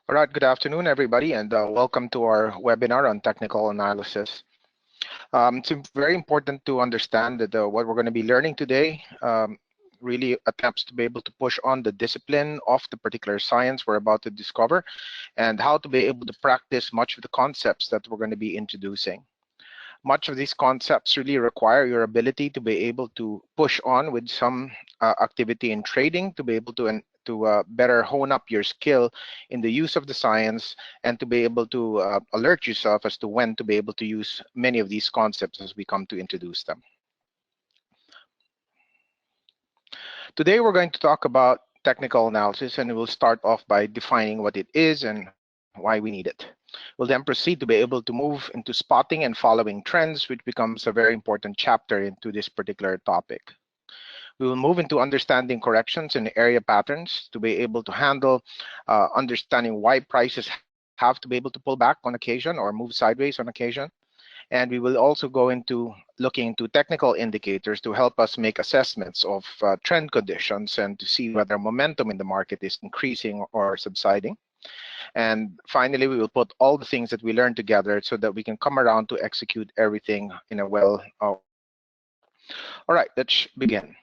All right, good afternoon, everybody, and welcome to our webinar on technical analysis. Very important to understand that what we're going to be learning today really attempts to be able to push on the discipline of the particular science we're about to discover and how to be able to practice much of the concepts that we're going to be introducing. Much of these concepts really require your ability to be able to push on with some activity in trading to be able to better hone up your skill in the use of the science and to be able to alert yourself as to when to be able to use many of these concepts as we come to introduce them. Today we're going to talk about technical analysis, and we'll start off by defining what it is and why we need it. We'll then proceed to be able to move into spotting and following trends, which becomes a very important chapter into this particular topic. We will move into understanding corrections and area patterns to be able to handle understanding why prices have to be able to pull back on occasion or move sideways on occasion. And we will also go into looking into technical indicators to help us make assessments of trend conditions and to see whether momentum in the market is increasing or subsiding. And finally, we will put all the things that we learned together so that we can come around to execute everything in a well-organized way. All right, let's begin.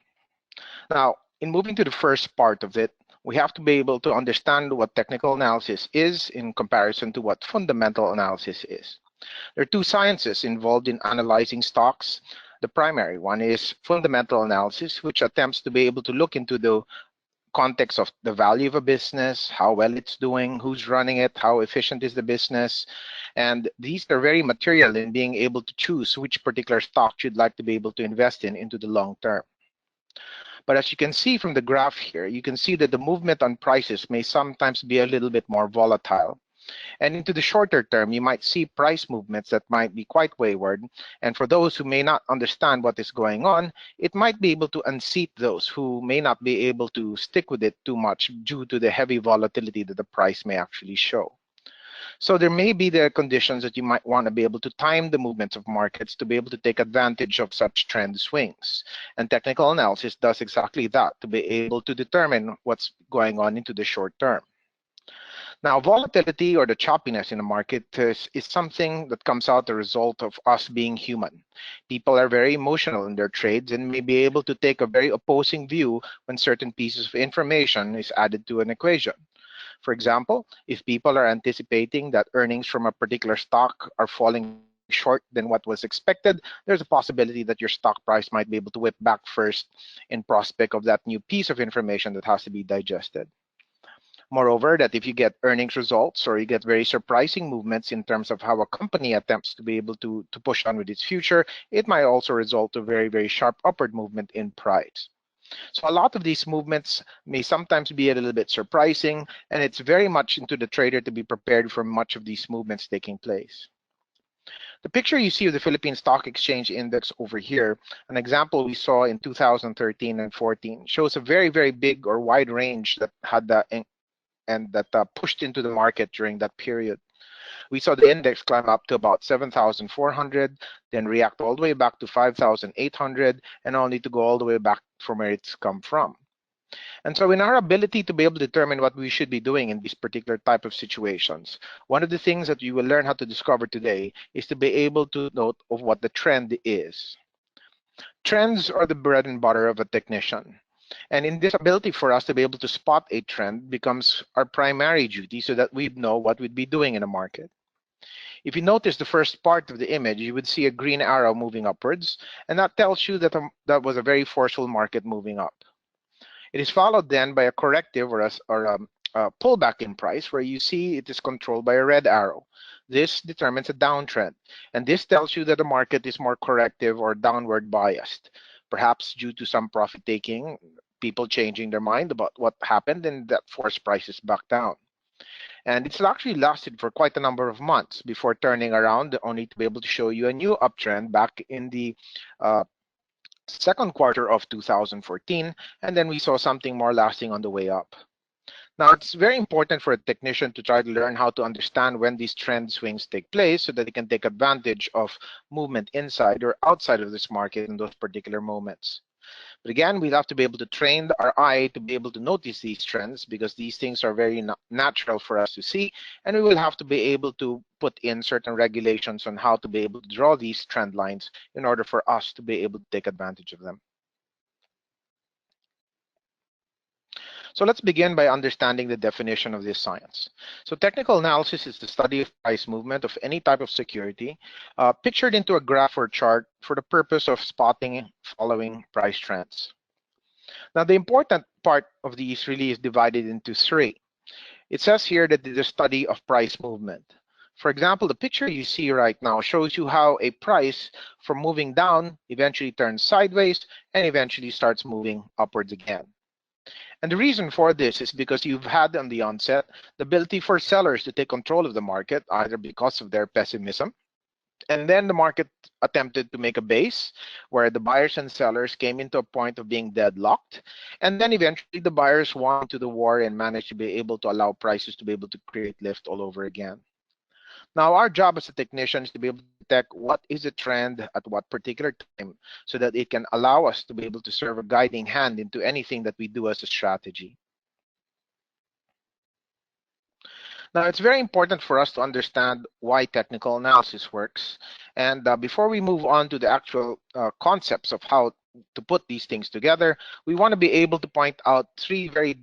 Now, in moving to the first part of it, we have to be able to understand what technical analysis is in comparison to what fundamental analysis is. There are two sciences involved in analyzing stocks. The primary one is fundamental analysis, which attempts to be able to look into the context of the value of a business, how well it's doing, who's running it, how efficient is the business. And these are very material in being able to choose which particular stock you'd like to be able to invest in into the long term. But as you can see from the graph here, you can see that the movement on prices may sometimes be a little bit more volatile. And into the shorter term, you might see price movements that might be quite wayward. And for those who may not understand what is going on, it might be able to unseat those who may not be able to stick with it too much due to the heavy volatility that the price may actually show. So there may be the conditions that you might want to be able to time the movements of markets to be able to take advantage of such trend swings. And technical analysis does exactly that, to be able to determine what's going on into the short term. Now, volatility or the choppiness in the market is something that comes out the result of us being human. People are very emotional in their trades and may be able to take a very opposing view when certain pieces of information is added to an equation. For example, if people are anticipating that earnings from a particular stock are falling short than what was expected, there's a possibility that your stock price might be able to whip back first in prospect of that new piece of information that has to be digested. Moreover, that if you get earnings results or you get very surprising movements in terms of how a company attempts to be able to push on with its future, it might also result to very, very sharp upward movement in price. So a lot of these movements may sometimes be a little bit surprising, and it's very much into the trader to be prepared for much of these movements taking place. The picture you see of the Philippine Stock Exchange Index over here, an example we saw in 2013 and 14, shows a very, very big or wide range that had that pushed into the market during that period. We saw the index climb up to about 7,400, then react all the way back to 5,800, and only to go all the way back from where it's come from. And so in our ability to be able to determine what we should be doing in these particular type of situations, one of the things that you will learn how to discover today is to be able to note of what the trend is. Trends are the bread and butter of a technician. And in this ability for us to be able to spot a trend becomes our primary duty so that we know what we'd be doing in a market. If you notice the first part of the image, you would see a green arrow moving upwards, and that tells you that that was a very forceful market moving up. It is followed then by a corrective or a pullback in price where you see it is controlled by a red arrow. This determines a downtrend, and this tells you that the market is more corrective or downward biased, perhaps due to some profit taking, people changing their mind about what happened, and that forced prices back down. And it's actually lasted for quite a number of months before turning around, only to be able to show you a new uptrend back in the uh, second quarter of 2014, and then we saw something more lasting on the way up. Now, it's very important for a technician to try to learn how to understand when these trend swings take place so that they can take advantage of movement inside or outside of this market in those particular moments. But again, we'll have to be able to train our eye to be able to notice these trends because these things are very natural for us to see, and we will have to be able to put in certain regulations on how to be able to draw these trend lines in order for us to be able to take advantage of them. So let's begin by understanding the definition of this science. So technical analysis is the study of price movement of any type of security pictured into a graph or chart for the purpose of spotting following price trends. Now, the important part of these really is divided into three. It says here that it's a study of price movement. For example, the picture you see right now shows you how a price from moving down eventually turns sideways and eventually starts moving upwards again. And the reason for this is because you've had on the onset the ability for sellers to take control of the market, either because of their pessimism, and then the market attempted to make a base where the buyers and sellers came into a point of being deadlocked. And then eventually the buyers won into the war and managed to be able to allow prices to be able to create lift all over again. Now, our job as a technician is to be able to detect what is a trend at what particular time so that it can allow us to be able to serve a guiding hand into anything that we do as a strategy. Now, it's very important for us to understand why technical analysis works. And before we move on to the actual concepts of how to put these things together, we want to be able to point out three very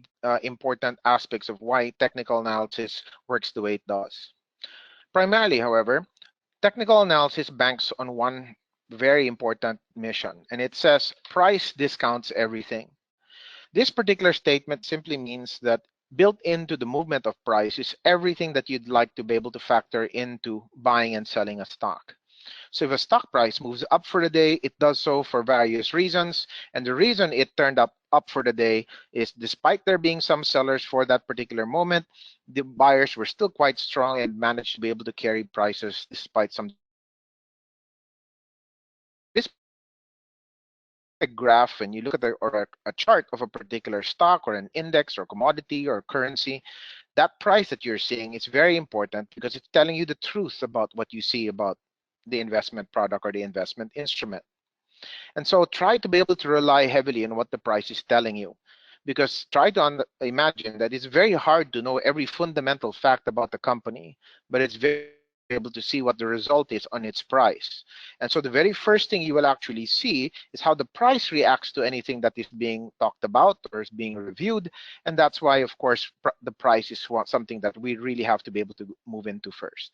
important aspects of why technical analysis works the way it does. Primarily, however, technical analysis banks on one very important mission, and it says price discounts everything. This particular statement simply means that built into the movement of price is everything that you'd like to be able to factor into buying and selling a stock. So if a stock price moves up for the day, it does so for various reasons. And the reason it turned up for the day is despite there being some sellers for that particular moment, the buyers were still quite strong and managed to be able to carry prices despite some downturns. So this a graph and you look at a chart of a particular stock or an index or commodity or currency, that price that you're seeing is very important because it's telling you the truth about what you see about the investment product or the investment instrument. And so try to be able to rely heavily on what the price is telling you. Because try to imagine that it's very hard to know every fundamental fact about the company, but it's very easy to be able to see what the result is on its price. And so the very first thing you will actually see is how the price reacts to anything that is being talked about or is being reviewed. And that's why, of course, the price is something that we really have to be able to move into first.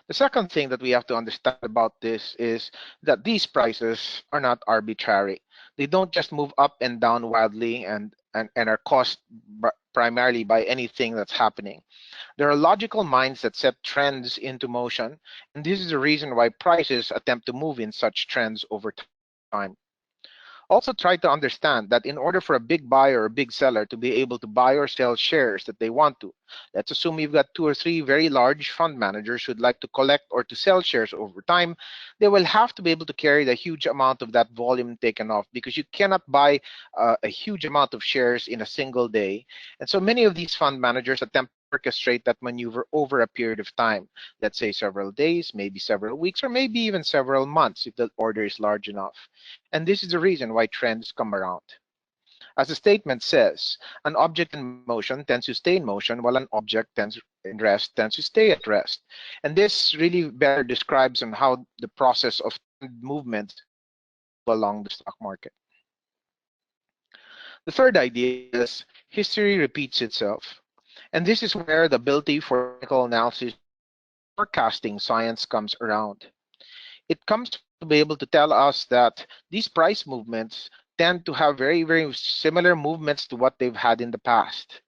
The second thing that we have to understand about this is that these prices are not arbitrary. They don't just move up and down wildly and are caused primarily by anything that's happening. There are logical minds that set trends into motion, and this is the reason why prices attempt to move in such trends over time. Also try to understand that in order for a big buyer or a big seller to be able to buy or sell shares that they want to, let's assume you've got two or three very large fund managers who'd like to collect or to sell shares over time, they will have to be able to carry the huge amount of that volume taken off because you cannot buy a huge amount of shares in a single day. And so many of these fund managers attempt to orchestrate that maneuver over a period of time, let's say several days, maybe several weeks, or maybe even several months if the order is large enough. And this is the reason why trends come around. As the statement says, an object in motion tends to stay in motion while an object in rest tends to stay at rest. And this really better describes on how the process of movement really move along the stock market. The third idea is history repeats itself. And this is where the ability for technical analysis or forecasting science comes around. It comes to be able to tell us that these price movements tend to have very, very similar movements to what they've had in the past.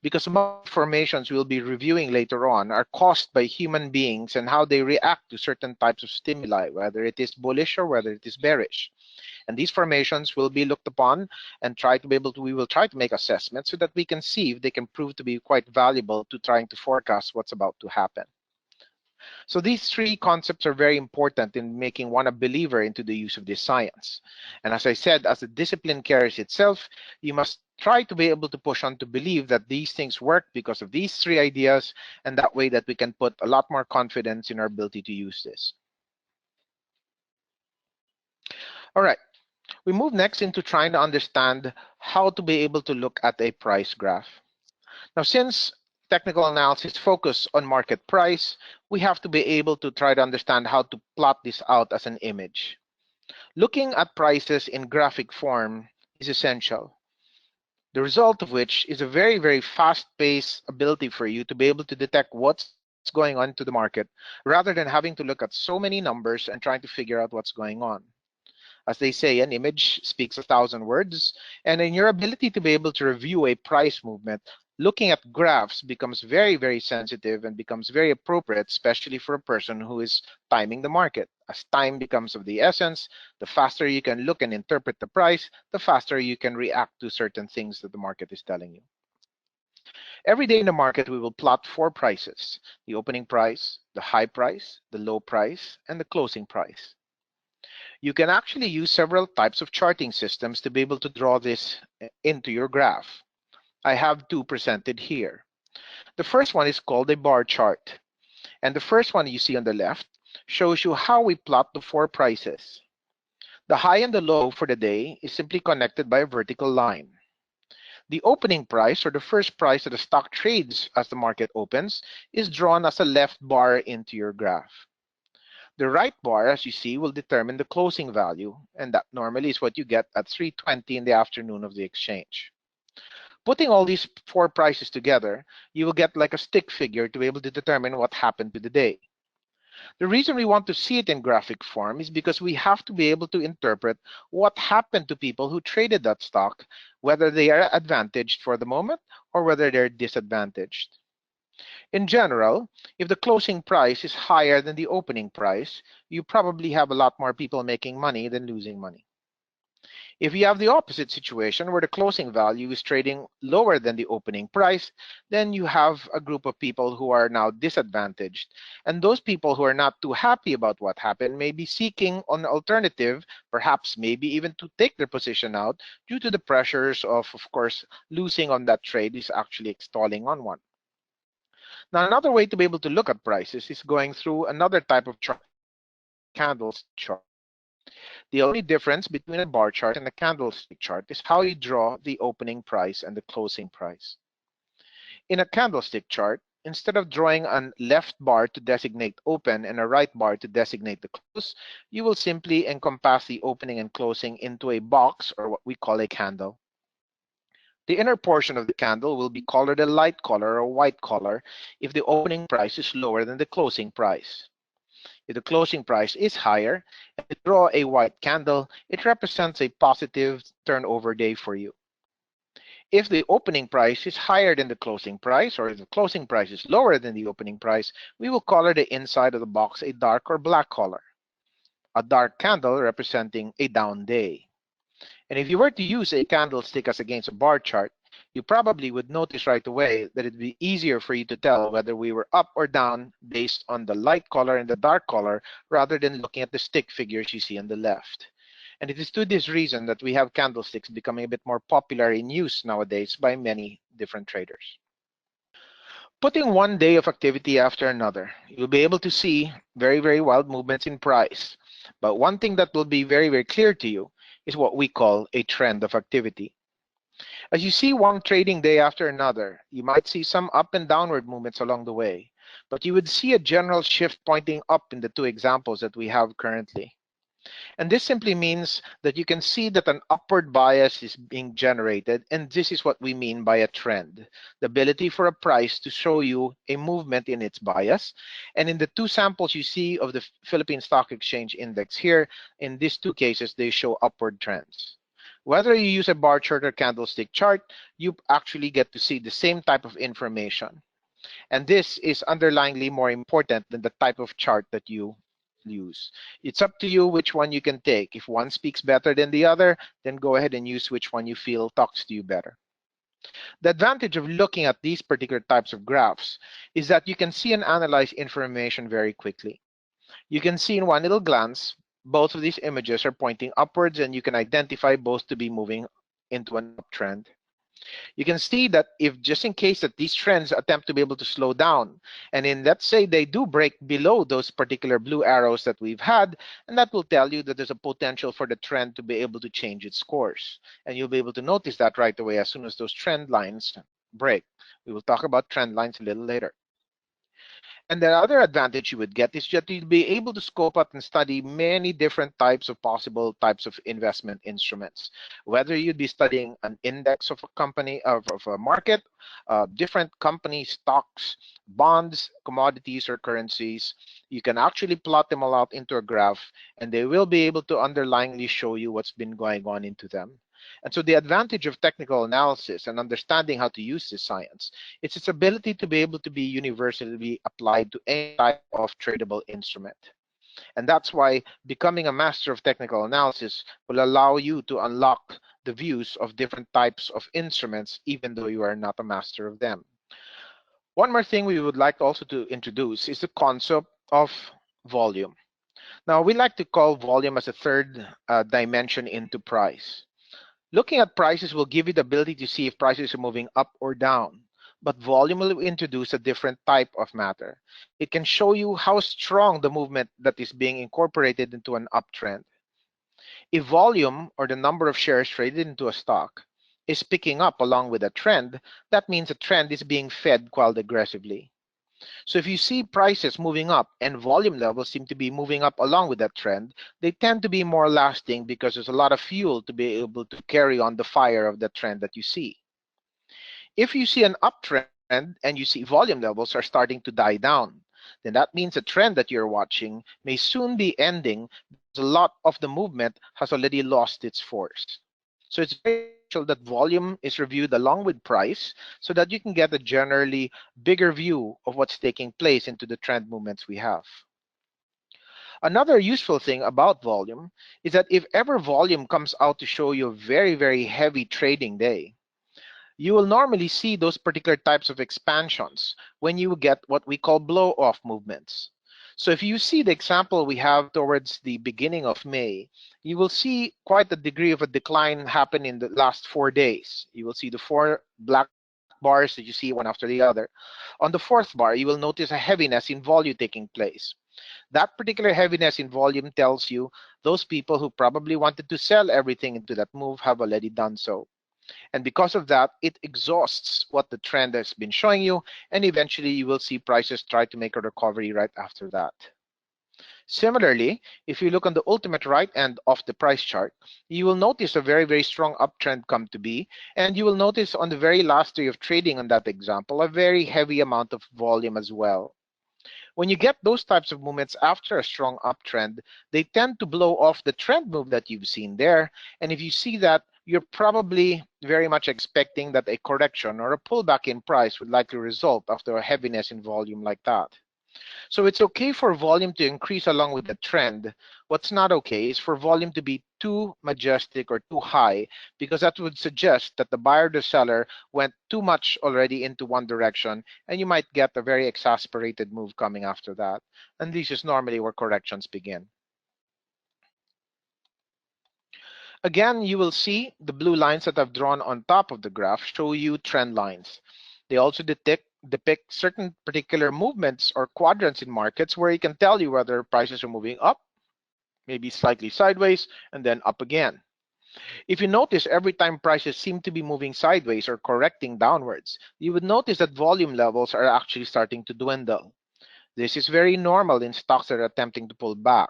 Because some of the formations we'll be reviewing later on are caused by human beings and how they react to certain types of stimuli, whether it is bullish or whether it is bearish. And these formations will be looked upon and we will try to make assessments so that we can see if they can prove to be quite valuable to trying to forecast what's about to happen. So these three concepts are very important in making one a believer into the use of this science. And as I said, as the discipline carries itself, you must try to be able to push on to believe that these things work because of these three ideas, and that way that we can put a lot more confidence in our ability to use this. All right. We move next into trying to understand how to be able to look at a price graph. Now, since technical analysis focus on market price, we have to be able to try to understand how to plot this out as an image. Looking at prices in graphic form is essential. The result of which is a very, very fast-paced ability for you to be able to detect what's going on to the market rather than having to look at so many numbers and trying to figure out what's going on. As they say, an image speaks 1,000 words, and in your ability to be able to review a price movement, looking at graphs becomes very, very sensitive and becomes very appropriate, especially for a person who is timing the market. As time becomes of the essence, the faster you can look and interpret the price, the faster you can react to certain things that the market is telling you. Every day in the market, we will plot four prices: the opening price, the high price, the low price, and the closing price. You can actually use several types of charting systems to be able to draw this into your graph. I have two presented here. The first one is called a bar chart, and the first one you see on the left shows you how we plot the four prices. The high and the low for the day is simply connected by a vertical line. The opening price, or the first price that the stock trades as the market opens, is drawn as a left bar into your graph. The right bar, as you see, will determine the closing value, and that normally is what you get at 3:20 in the afternoon of the exchange. Putting all these four prices together, you will get like a stick figure to be able to determine what happened to the day. The reason we want to see it in graphic form is because we have to be able to interpret what happened to people who traded that stock, whether they are advantaged for the moment or whether they're disadvantaged. In general, if the closing price is higher than the opening price, you probably have a lot more people making money than losing money. If you have the opposite situation where the closing value is trading lower than the opening price, then you have a group of people who are now disadvantaged. And those people who are not too happy about what happened may be seeking an alternative, perhaps maybe even to take their position out due to the pressures of course, losing on that trade is actually stalling on one. Now, another way to be able to look at prices is going through another type of chart called a candlestick chart. The only difference between a bar chart and a candlestick chart is how you draw the opening price and the closing price. In a candlestick chart, instead of drawing a left bar to designate open and a right bar to designate the close, you will simply encompass the opening and closing into a box, or what we call a candle. The inner portion of the candle will be colored a light color or white color if the opening price is lower than the closing price. If the closing price is higher and you draw a white candle, it represents a positive turnover day for you. If the opening price is higher than the closing price, or if the closing price is lower than the opening price, we will color the inside of the box a dark or black color, a dark candle representing a down day. And if you were to use a candlestick as against a bar chart, you probably would notice right away that it'd be easier for you to tell whether we were up or down based on the light color and the dark color rather than looking at the stick figures you see on the left. And it is to this reason that we have candlesticks becoming a bit more popular in use nowadays by many different traders. Putting one day of activity after another, you'll be able to see very, very wild movements in price. But one thing that will be very, very clear to you is what we call a trend of activity. As you see one trading day after another, you might see some up and downward movements along the way, but you would see a general shift pointing up in the two examples that we have currently. And this simply means that you can see that an upward bias is being generated, and this is what we mean by a trend, the ability for a price to show you a movement in its bias. And in the two samples you see of the Philippine Stock Exchange Index here, in these two cases, they show upward trends. Whether you use a bar chart or candlestick chart, you actually get to see the same type of information. And this is underlyingly more important than the type of chart that you use. It's up to you which one you can take. If one speaks better than the other, then go ahead and use which one you feel talks to you better. The advantage of looking at these particular types of graphs is that you can see and analyze information very quickly. You can see in one little glance, both of these images are pointing upwards, and you can identify both to be moving into an uptrend. You can see that if just in case that these trends attempt to be able to slow down, and in let's say they do break below those particular blue arrows that we've had, and that will tell you that there's a potential for the trend to be able to change its course. And you'll be able to notice that right away as soon as those trend lines break. We will talk about trend lines a little later. And the other advantage you would get is that you'll be able to scope out and study many different types of possible types of investment instruments. Whether you'd be studying an index of a company, of a market, different company stocks, bonds, commodities, or currencies, you can actually plot them all out into a graph, and they will be able to underlyingly show you what's been going on into them. And so the advantage of technical analysis and understanding how to use this science, it's its ability to be able to be universally applied to any type of tradable instrument. And that's why becoming a master of technical analysis will allow you to unlock the views of different types of instruments, even though you are not a master of them. One more thing we would like also to introduce is the concept of volume. Now, we like to call volume as a third dimension into price. Looking at prices will give you the ability to see if prices are moving up or down, but volume will introduce a different type of matter. It can show you how strong the movement that is being incorporated into an uptrend. If volume, or the number of shares traded into a stock, is picking up along with a trend, that means a trend is being fed quite aggressively. So if you see prices moving up and volume levels seem to be moving up along with that trend, they tend to be more lasting because there's a lot of fuel to be able to carry on the fire of the trend that you see. If you see an uptrend and you see volume levels are starting to die down, then that means the trend that you're watching may soon be ending because a lot of the movement has already lost its force. So it's very essential that volume is reviewed along with price so that you can get a generally bigger view of what's taking place into the trend movements we have. Another useful thing about volume is that if ever volume comes out to show you a very, very heavy trading day, you will normally see those particular types of expansions when you get what we call blow-off movements. So if you see the example we have towards the beginning of May, you will see quite a degree of a decline happen in the last 4 days. You will see the four black bars that you see one after the other. On the fourth bar, you will notice a heaviness in volume taking place. That particular heaviness in volume tells you those people who probably wanted to sell everything into that move have already done so. And because of that, it exhausts what the trend has been showing you, and eventually you will see prices try to make a recovery right after that. Similarly, if you look on the ultimate right end of the price chart, you will notice a very, very strong uptrend come to be, and you will notice on the very last day of trading on that example, a very heavy amount of volume as well. When you get those types of movements after a strong uptrend, they tend to blow off the trend move that you've seen there. And if you see that, you're probably very much expecting that a correction or a pullback in price would likely result after a heaviness in volume like that. So it's okay for volume to increase along with the trend. What's not okay is for volume to be too majestic or too high, because that would suggest that the buyer or the seller went too much already into one direction, and you might get a very exasperated move coming after that. And this is normally where corrections begin. Again, you will see the blue lines that I've drawn on top of the graph show you trend lines. They also depict certain particular movements or quadrants in markets where you can tell you whether prices are moving up, maybe slightly sideways, and then up again. If you notice, every time prices seem to be moving sideways or correcting downwards, you would notice that volume levels are actually starting to dwindle. This is very normal in stocks that are attempting to pull back.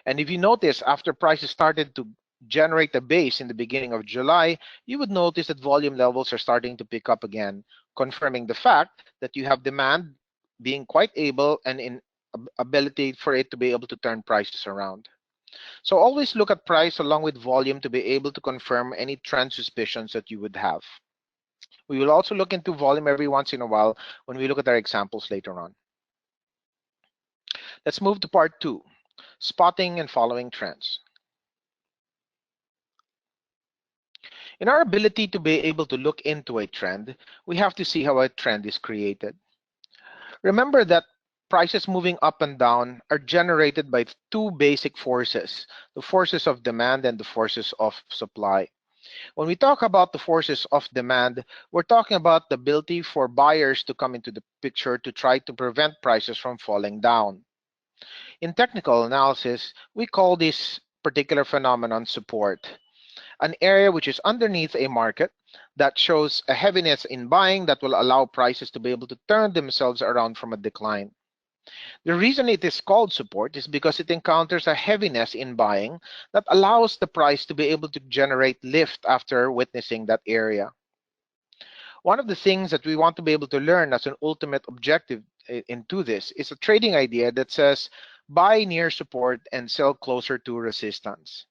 And if you notice, after prices started to generate a base in the beginning of July, you would notice that volume levels are starting to pick up again, confirming the fact that you have demand being quite able and in ability for it to be able to turn prices around. So always look at price along with volume to be able to confirm any trend suspicions that you would have. We will also look into volume every once in a while when we look at our examples later on. Let's move to part 2, spotting and following trends. In our ability to be able to look into a trend, we have to see how a trend is created. Remember that prices moving up and down are generated by two basic forces, the forces of demand and the forces of supply. When we talk about the forces of demand, we're talking about the ability for buyers to come into the picture to try to prevent prices from falling down. In technical analysis, we call this particular phenomenon support, an area which is underneath a market that shows a heaviness in buying that will allow prices to be able to turn themselves around from a decline. The reason it is called support is because it encounters a heaviness in buying that allows the price to be able to generate lift after witnessing that area. One of the things that we want to be able to learn as an ultimate objective into this is a trading idea that says buy near support and sell closer to resistance.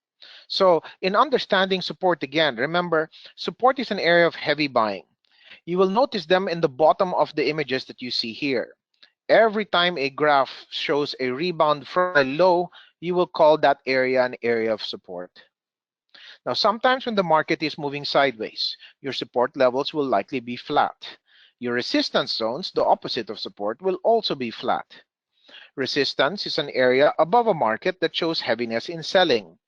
So in understanding support again, remember, support is an area of heavy buying. You will notice them in the bottom of the images that you see here. Every time a graph shows a rebound from a low, you will call that area an area of support. Now, sometimes when the market is moving sideways, your support levels will likely be flat. Your resistance zones, the opposite of support, will also be flat. Resistance is an area above a market that shows heaviness in selling.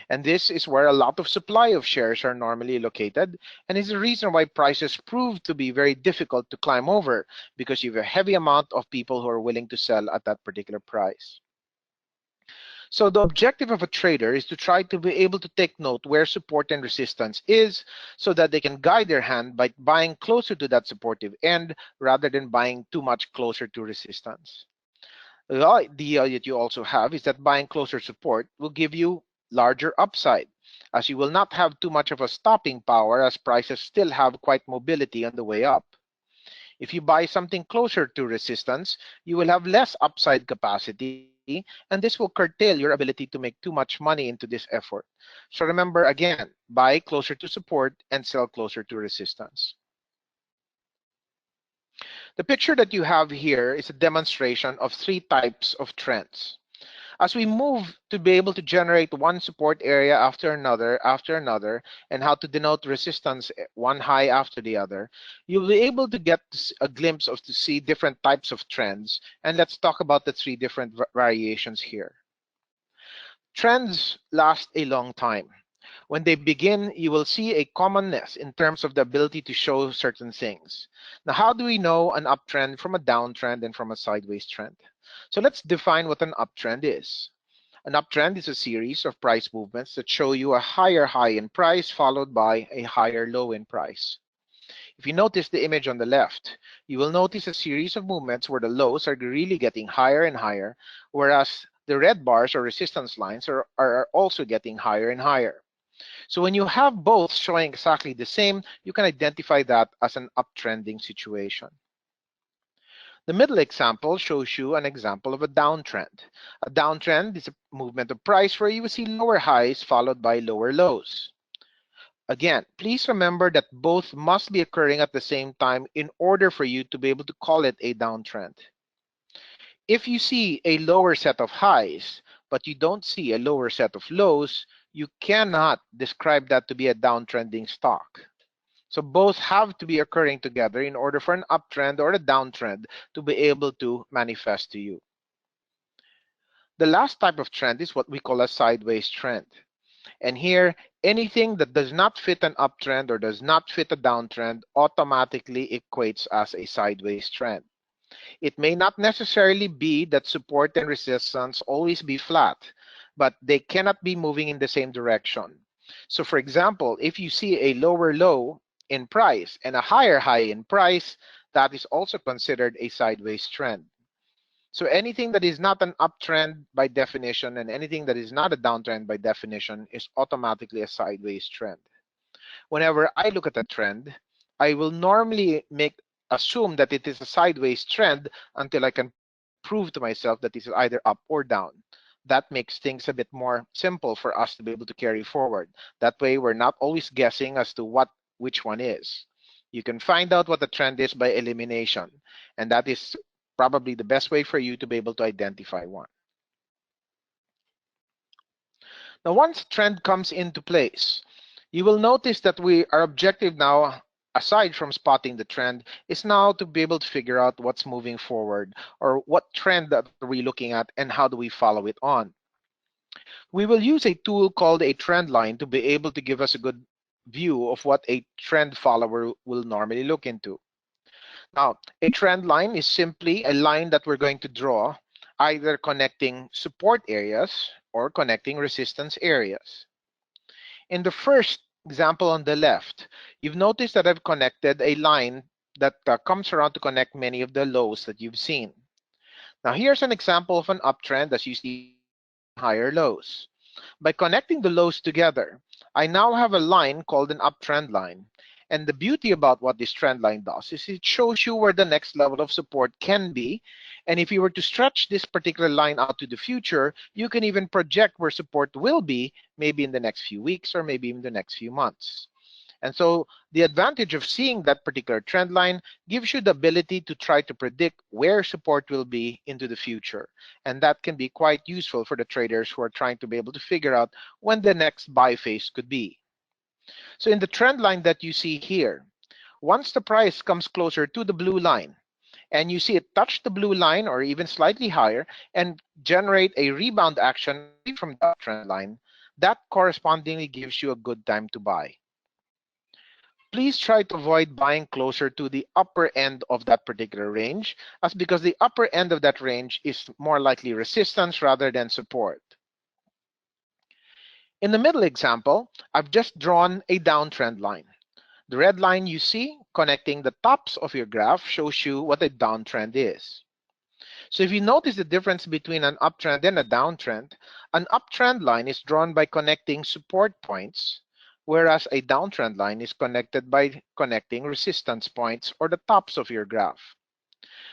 And this is where a lot of supply of shares are normally located, and is the reason why prices prove to be very difficult to climb over, because you have a heavy amount of people who are willing to sell at that particular price. So the objective of a trader is to try to be able to take note where support and resistance is so that they can guide their hand by buying closer to that supportive end rather than buying too much closer to resistance. The idea that you also have is that buying closer support will give you larger upside, as you will not have too much of a stopping power as prices still have quite mobility on the way up. If you buy something closer to resistance, you will have less upside capacity, and this will curtail your ability to make too much money into this effort. So remember again, buy closer to support and sell closer to resistance. The picture that you have here is a demonstration of three types of trends. As we move to be able to generate one support area after another, and how to denote resistance one high after the other, you'll be able to get a glimpse of to see different types of trends. And let's talk about the three different variations here. Trends last a long time. When they begin, you will see a commonness in terms of the ability to show certain things. Now, how do we know an uptrend from a downtrend and from a sideways trend? So let's define what an uptrend is. An uptrend is a series of price movements that show you a higher high in price followed by a higher low in price. If you notice the image on the left, you will notice a series of movements where the lows are really getting higher and higher, whereas the red bars or resistance lines are also getting higher and higher. So when you have both showing exactly the same, you can identify that as an uptrending situation. The middle example shows you an example of a downtrend. A downtrend is a movement of price where you will see lower highs followed by lower lows. Again, please remember that both must be occurring at the same time in order for you to be able to call it a downtrend. If you see a lower set of highs, but you don't see a lower set of lows, you cannot describe that to be a downtrending stock. So both have to be occurring together in order for an uptrend or a downtrend to be able to manifest to you. The last type of trend is what we call a sideways trend. And here, anything that does not fit an uptrend or does not fit a downtrend automatically equates as a sideways trend. It may not necessarily be that support and resistance always be flat, but they cannot be moving in the same direction. So for example, if you see a lower low in price and a higher high in price, that is also considered a sideways trend. So anything that is not an uptrend by definition and anything that is not a downtrend by definition is automatically a sideways trend. Whenever I look at a trend, I will normally assume that it is a sideways trend until I can prove to myself that it is either up or down. That makes things a bit more simple for us to be able to carry forward. That way, we're not always guessing as to which one is. You can find out what the trend is by elimination, and that is probably the best way for you to be able to identify one. Now, once trend comes into place, you will notice that our objective now, aside from spotting the trend, is now to be able to figure out what's moving forward or what trend that are we looking at and how do we follow it on. We will use a tool called a trend line to be able to give us a good view of what a trend follower will normally look into. Now, a trend line is simply a line that we're going to draw, either connecting support areas or connecting resistance areas. In the first example on the left, you've noticed that I've connected a line that comes around to connect many of the lows that you've seen. Now, here's an example of an uptrend as you see highs and higher lows. By connecting the lows together, I now have a line called an uptrend line. And the beauty about what this trend line does is it shows you where the next level of support can be. And if you were to stretch this particular line out to the future, you can even project where support will be, maybe in the next few weeks or maybe in the next few months. And so the advantage of seeing that particular trend line gives you the ability to try to predict where support will be into the future. And that can be quite useful for the traders who are trying to be able to figure out when the next buy phase could be. So in the trend line that you see here, once the price comes closer to the blue line, and you see it touch the blue line or even slightly higher and generate a rebound action away from the uptrend line, that correspondingly gives you a good time to buy. Please try to avoid buying closer to the upper end of that particular range, as because the upper end of that range is more likely resistance rather than support. In the middle example, I've just drawn a downtrend line. The red line you see connecting the tops of your graph shows you what a downtrend is. So if you notice the difference between an uptrend and a downtrend, an uptrend line is drawn by connecting support points, whereas a downtrend line is connected by connecting resistance points or the tops of your graph.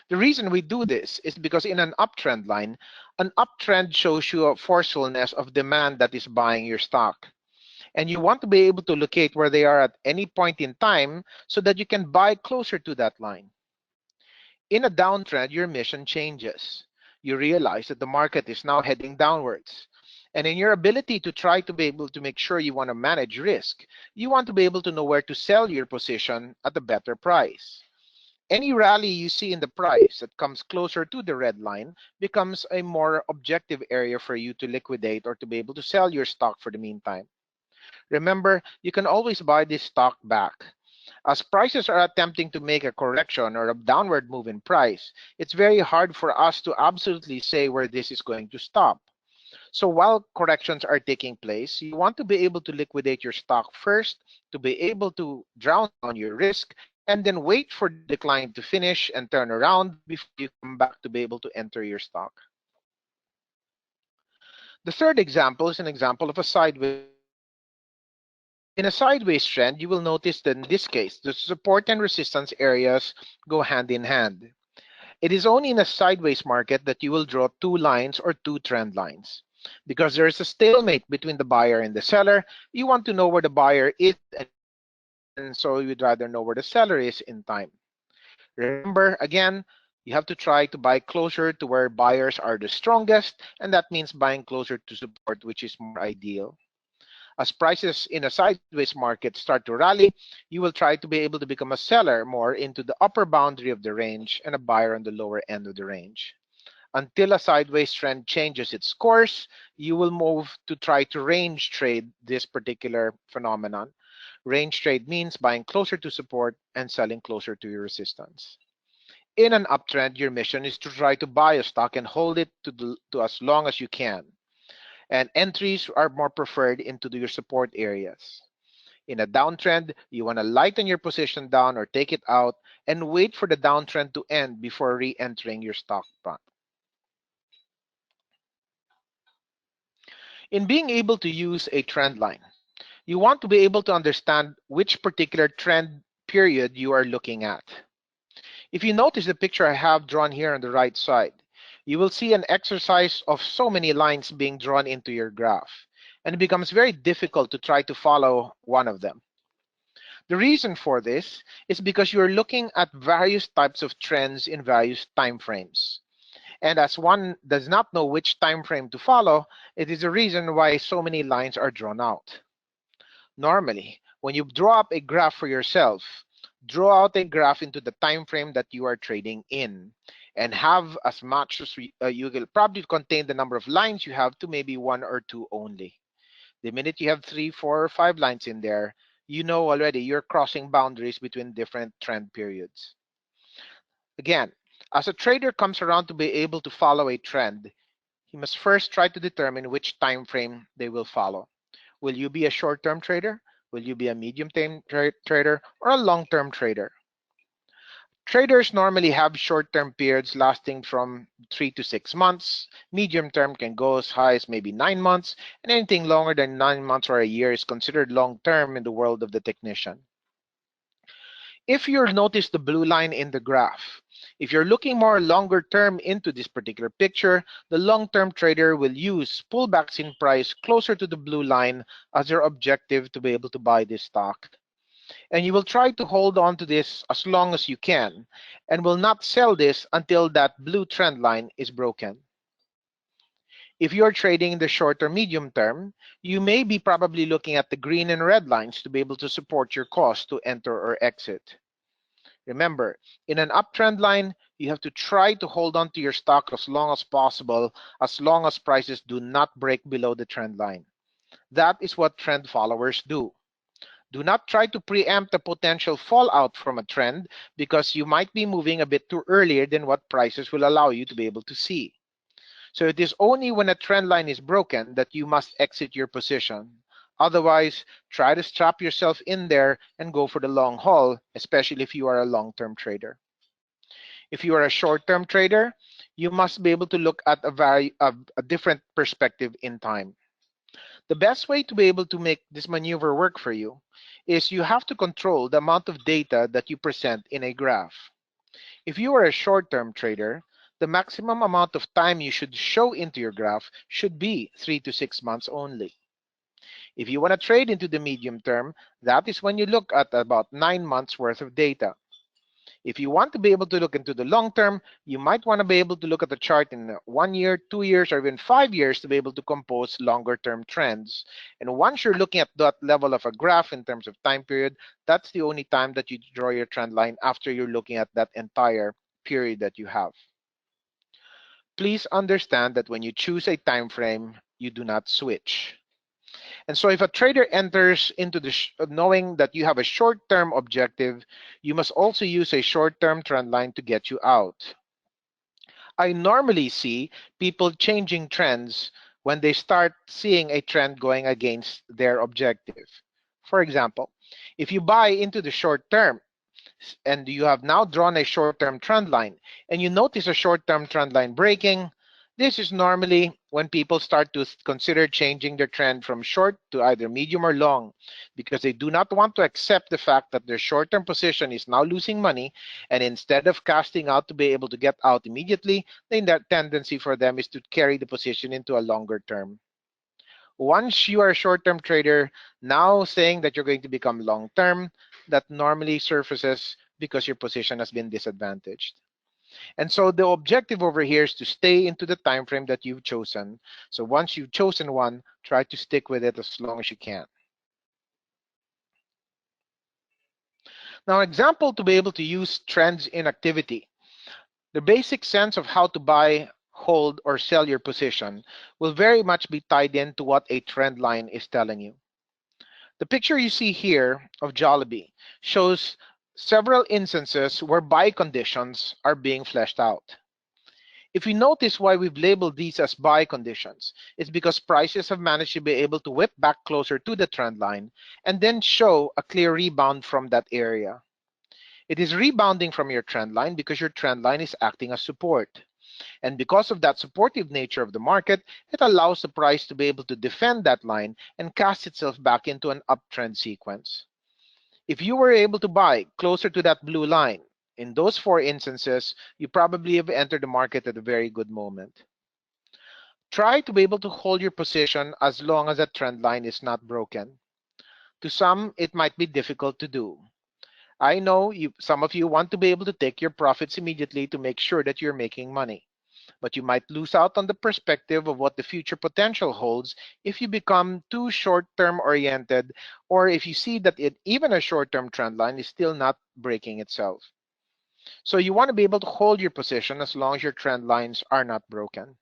The reason we do this is because in an uptrend shows you a forcefulness of demand that is buying your stock. And you want to be able to locate where they are at any point in time so that you can buy closer to that line. In a downtrend, your mission changes. You realize that the market is now heading downwards. And in your ability to try to be able to make sure you want to manage risk, you want to be able to know where to sell your position at a better price. Any rally you see in the price that comes closer to the red line becomes a more objective area for you to liquidate or to be able to sell your stock for the meantime. Remember, you can always buy this stock back. As prices are attempting to make a correction or a downward move in price, it's very hard for us to absolutely say where this is going to stop. So while corrections are taking place, you want to be able to liquidate your stock first to be able to drown down your risk and then wait for the decline to finish and turn around before you come back to be able to enter your stock. The third example is an example of a sideways trend. In a sideways trend, you will notice that in this case, the support and resistance areas go hand in hand. It is only in a sideways market that you will draw two lines or two trend lines. Because there is a stalemate between the buyer and the seller, you want to know where the buyer is at any time, and so you'd rather know where the seller is in time. Remember, again, you have to try to buy closer to where buyers are the strongest, and that means buying closer to support, which is more ideal. As prices in a sideways market start to rally, you will try to be able to become a seller more into the upper boundary of the range and a buyer on the lower end of the range. Until a sideways trend changes its course, you will move to try to range trade this particular phenomenon. Range trade means buying closer to support and selling closer to your resistance. In an uptrend, your mission is to try to buy a stock and hold it to as long as you can. And entries are more preferred into your support areas. In a downtrend, you want to lighten your position down or take it out and wait for the downtrend to end before re-entering your stock pot. In being able to use a trend line, you want to be able to understand which particular trend period you are looking at. If you notice the picture I have drawn here on the right side, you will see an exercise of so many lines being drawn into your graph, and it becomes very difficult to try to follow one of them. The reason for this is because you're looking at various types of trends in various time frames. And as one does not know which time frame to follow, it is the reason why so many lines are drawn out. Normally, when you draw up a graph for yourself, draw out a graph into the time frame that you are trading in and have as much as you will probably contain the number of lines you have to maybe one or two only. The minute you have three, four, or five lines in there, you know already you're crossing boundaries between different trend periods. Again, as a trader comes around to be able to follow a trend, he must first try to determine which time frame they will follow. Will you be a short-term trader? Will you be a medium-term trader or a long-term trader? Traders normally have short-term periods lasting from 3 to 6 months. Medium term can go as high as maybe 9 months, and anything longer than 9 months or a year is considered long-term in the world of the technician. If you notice the blue line in the graph, if you're looking more longer term into this particular picture, the long-term trader will use pullbacks in price closer to the blue line as their objective to be able to buy this stock. And you will try to hold on to this as long as you can and will not sell this until that blue trend line is broken. If you're trading in the short or medium term, you may be probably looking at the green and red lines to be able to support your cost to enter or exit. Remember, in an uptrend line, you have to try to hold on to your stock as long as possible, as long as prices do not break below the trend line. That is what trend followers do. Do not try to preempt a potential fallout from a trend because you might be moving a bit too earlier than what prices will allow you to be able to see. So it is only when a trend line is broken that you must exit your position. Otherwise, try to strap yourself in there and go for the long haul, especially if you are a long-term trader. If you are a short-term trader, you must be able to look at a different perspective in time. The best way to be able to make this maneuver work for you is you have to control the amount of data that you present in a graph. If you are a short-term trader, the maximum amount of time you should show into your graph should be 3 to 6 months only. If you want to trade into the medium term, that is when you look at about 9 months worth of data. If you want to be able to look into the long term, you might want to be able to look at the chart in 1 year, 2 years, or even 5 years to be able to compose longer term trends. And once you're looking at that level of a graph in terms of time period, that's the only time that you draw your trend line after you're looking at that entire period that you have. Please understand that when you choose a time frame, you do not switch. And so if a trader enters into the knowing that you have a short-term objective, you must also use a short-term trend line to get you out. I normally see people changing trends when they start seeing a trend going against their objective. For example, if you buy into the short term, and you have now drawn a short-term trend line, and you notice a short-term trend line breaking, this is normally when people start to consider changing their trend from short to either medium or long because they do not want to accept the fact that their short-term position is now losing money, and instead of casting out to be able to get out immediately, the tendency for them is to carry the position into a longer term. Once you are a short-term trader, now saying that you're going to become long-term, that normally surfaces because your position has been disadvantaged. And so the objective over here is to stay into the time frame that you've chosen. So once you've chosen one, try to stick with it as long as you can. Now, example to be able to use trends in activity. The basic sense of how to buy, hold, or sell your position will very much be tied into what a trend line is telling you. The picture you see here of Jollibee shows several instances where buy conditions are being fleshed out. If you notice why we've labeled these as buy conditions, it's because prices have managed to be able to whip back closer to the trend line and then show a clear rebound from that area. It is rebounding from your trend line because your trend line is acting as support. And because of that supportive nature of the market, it allows the price to be able to defend that line and cast itself back into an uptrend sequence. If you were able to buy closer to that blue line, in those 4 instances, you probably have entered the market at a very good moment. Try to be able to hold your position as long as that trend line is not broken. To some, it might be difficult to do. I know some of you want to be able to take your profits immediately to make sure that you're making money. But you might lose out on the perspective of what the future potential holds if you become too short-term oriented, or if you see that even a short-term trend line is still not breaking itself. So you want to be able to hold your position as long as your trend lines are not broken.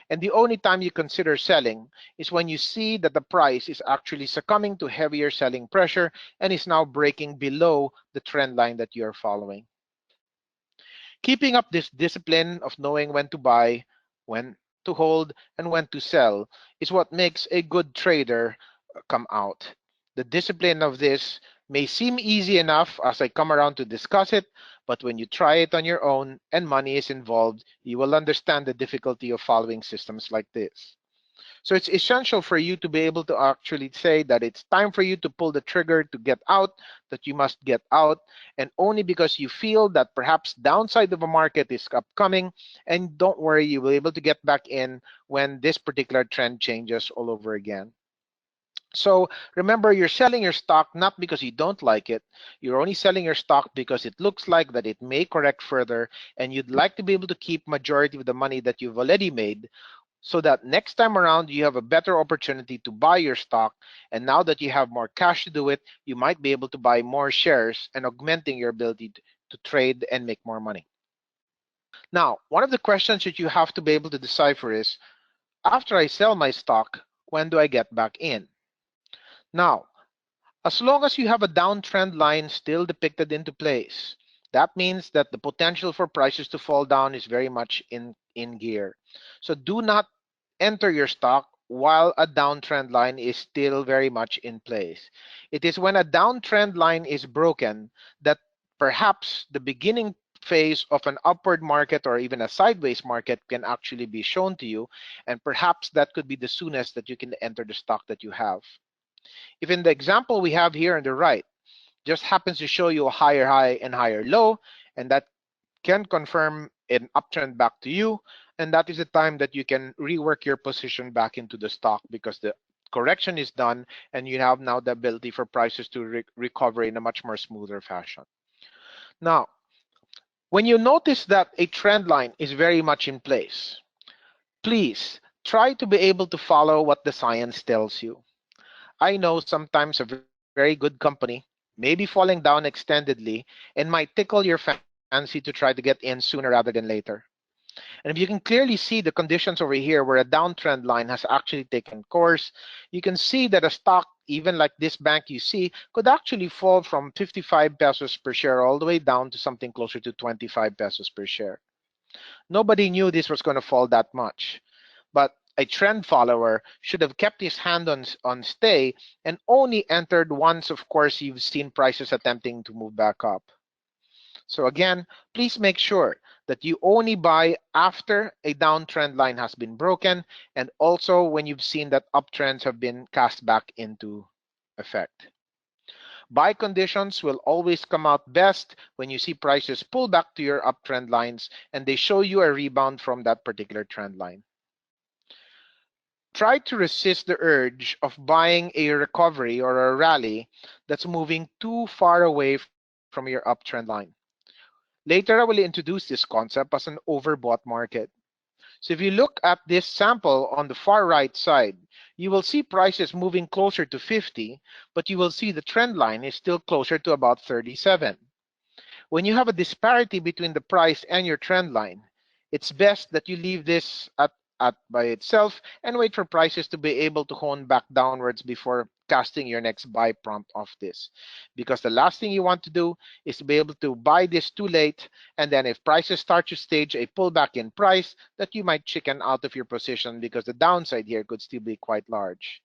And the only time you consider selling is when you see that the price is actually succumbing to heavier selling pressure and is now breaking below the trend line that you're following. Keeping up this discipline of knowing when to buy, when to hold, and when to sell is what makes a good trader come out. The discipline of this may seem easy enough as I come around to discuss it, but when you try it on your own and money is involved, you will understand the difficulty of following systems like this. So it's essential for you to be able to actually say that it's time for you to pull the trigger to get out, that you must get out, and only because you feel that perhaps downside of a market is upcoming, and don't worry, you will be able to get back in when this particular trend changes all over again. So remember, you're selling your stock not because you don't like it. You're only selling your stock because it looks like that it may correct further, and you'd like to be able to keep majority of the money that you've already made so that next time around you have a better opportunity to buy your stock. And now that you have more cash to do it, you might be able to buy more shares and augmenting your ability to trade and make more money. Now, one of the questions that you have to be able to decipher is, after I sell my stock, when do I get back in? Now, as long as you have a downtrend line still depicted into place, that means that the potential for prices to fall down is very much in gear. So do not enter your stock while a downtrend line is still very much in place. It is when a downtrend line is broken that perhaps the beginning phase of an upward market or even a sideways market can actually be shown to you, and perhaps that could be the soonest that you can enter the stock that you have. If in the example we have here on the right just happens to show you a higher high and higher low, and that can confirm an uptrend back to you, and that is the time that you can rework your position back into the stock because the correction is done and you have now the ability for prices to recover in a much more smoother fashion. Now, when you notice that a trend line is very much in place, please try to be able to follow what the science tells you. I know sometimes a very good company may be falling down extendedly and might tickle your fancy to try to get in sooner rather than later. And if you can clearly see the conditions over here where a downtrend line has actually taken course, you can see that a stock, even like this bank you see, could actually fall from 55 pesos per share all the way down to something closer to 25 pesos per share. Nobody knew this was going to fall that much. But a trend follower should have kept his hand on stay and only entered once, of course, you've seen prices attempting to move back up. So again, please make sure that you only buy after a downtrend line has been broken and also when you've seen that uptrends have been cast back into effect. Buy conditions will always come out best when you see prices pull back to your uptrend lines and they show you a rebound from that particular trend line. Try to resist the urge of buying a recovery or a rally that's moving too far away from your uptrend line. Later, I will introduce this concept as an overbought market. So if you look at this sample on the far right side, you will see prices moving closer to 50, but you will see the trend line is still closer to about 37. When you have a disparity between the price and your trend line, it's best that you leave this at by itself and wait for prices to be able to hone back downwards before casting your next buy prompt off this. Because the last thing you want to do is to be able to buy this too late, and then if prices start to stage a pullback in price, that you might chicken out of your position because the downside here could still be quite large.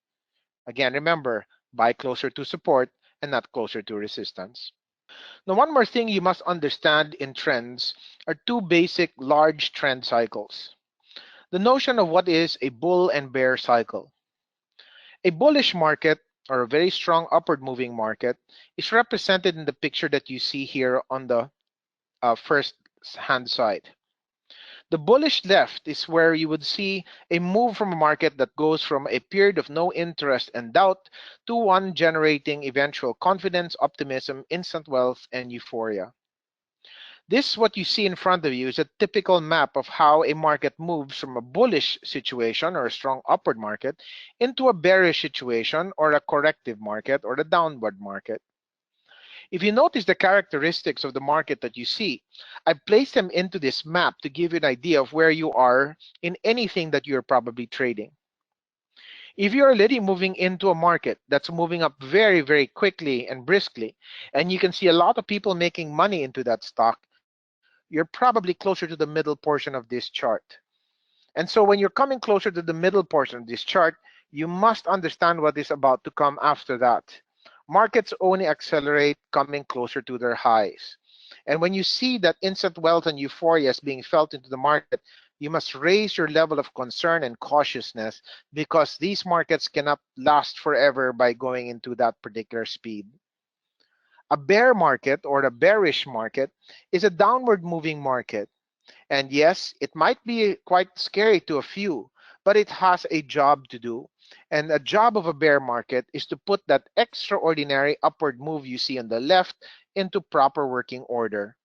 Again, remember, buy closer to support and not closer to resistance. Now, one more thing you must understand in trends are two basic large trend cycles. The notion of what is a bull and bear cycle. A bullish market, or a very strong upward moving market, is represented in the picture that you see here on the first hand side. The bullish left is where you would see a move from a market that goes from a period of no interest and doubt to one generating eventual confidence, optimism, instant wealth, and euphoria. This, what you see in front of you, is a typical map of how a market moves from a bullish situation or a strong upward market into a bearish situation or a corrective market or a downward market. If you notice the characteristics of the market that you see, I've placed them into this map to give you an idea of where you are in anything that you're probably trading. If you're already moving into a market that's moving up very, very quickly and briskly, and you can see a lot of people making money into that stock, you're probably closer to the middle portion of this chart. And so when you're coming closer to the middle portion of this chart, you must understand what is about to come after that. Markets only accelerate coming closer to their highs. And when you see that instant wealth and euphoria is being felt into the market, you must raise your level of concern and cautiousness because these markets cannot last forever by going into that particular speed. A bear market or a bearish market is a downward moving market. And yes, it might be quite scary to a few, but it has a job to do. And a job of a bear market is to put that extraordinary upward move you see on the left into proper working order.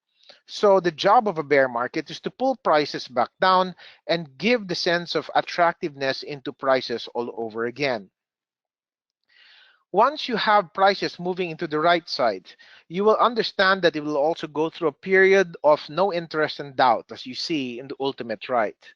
So the job of a bear market is to pull prices back down and give the sense of attractiveness into prices all over again. Once you have prices moving into the right side, you will understand that it will also go through a period of no interest and doubt, as you see in the ultimate right.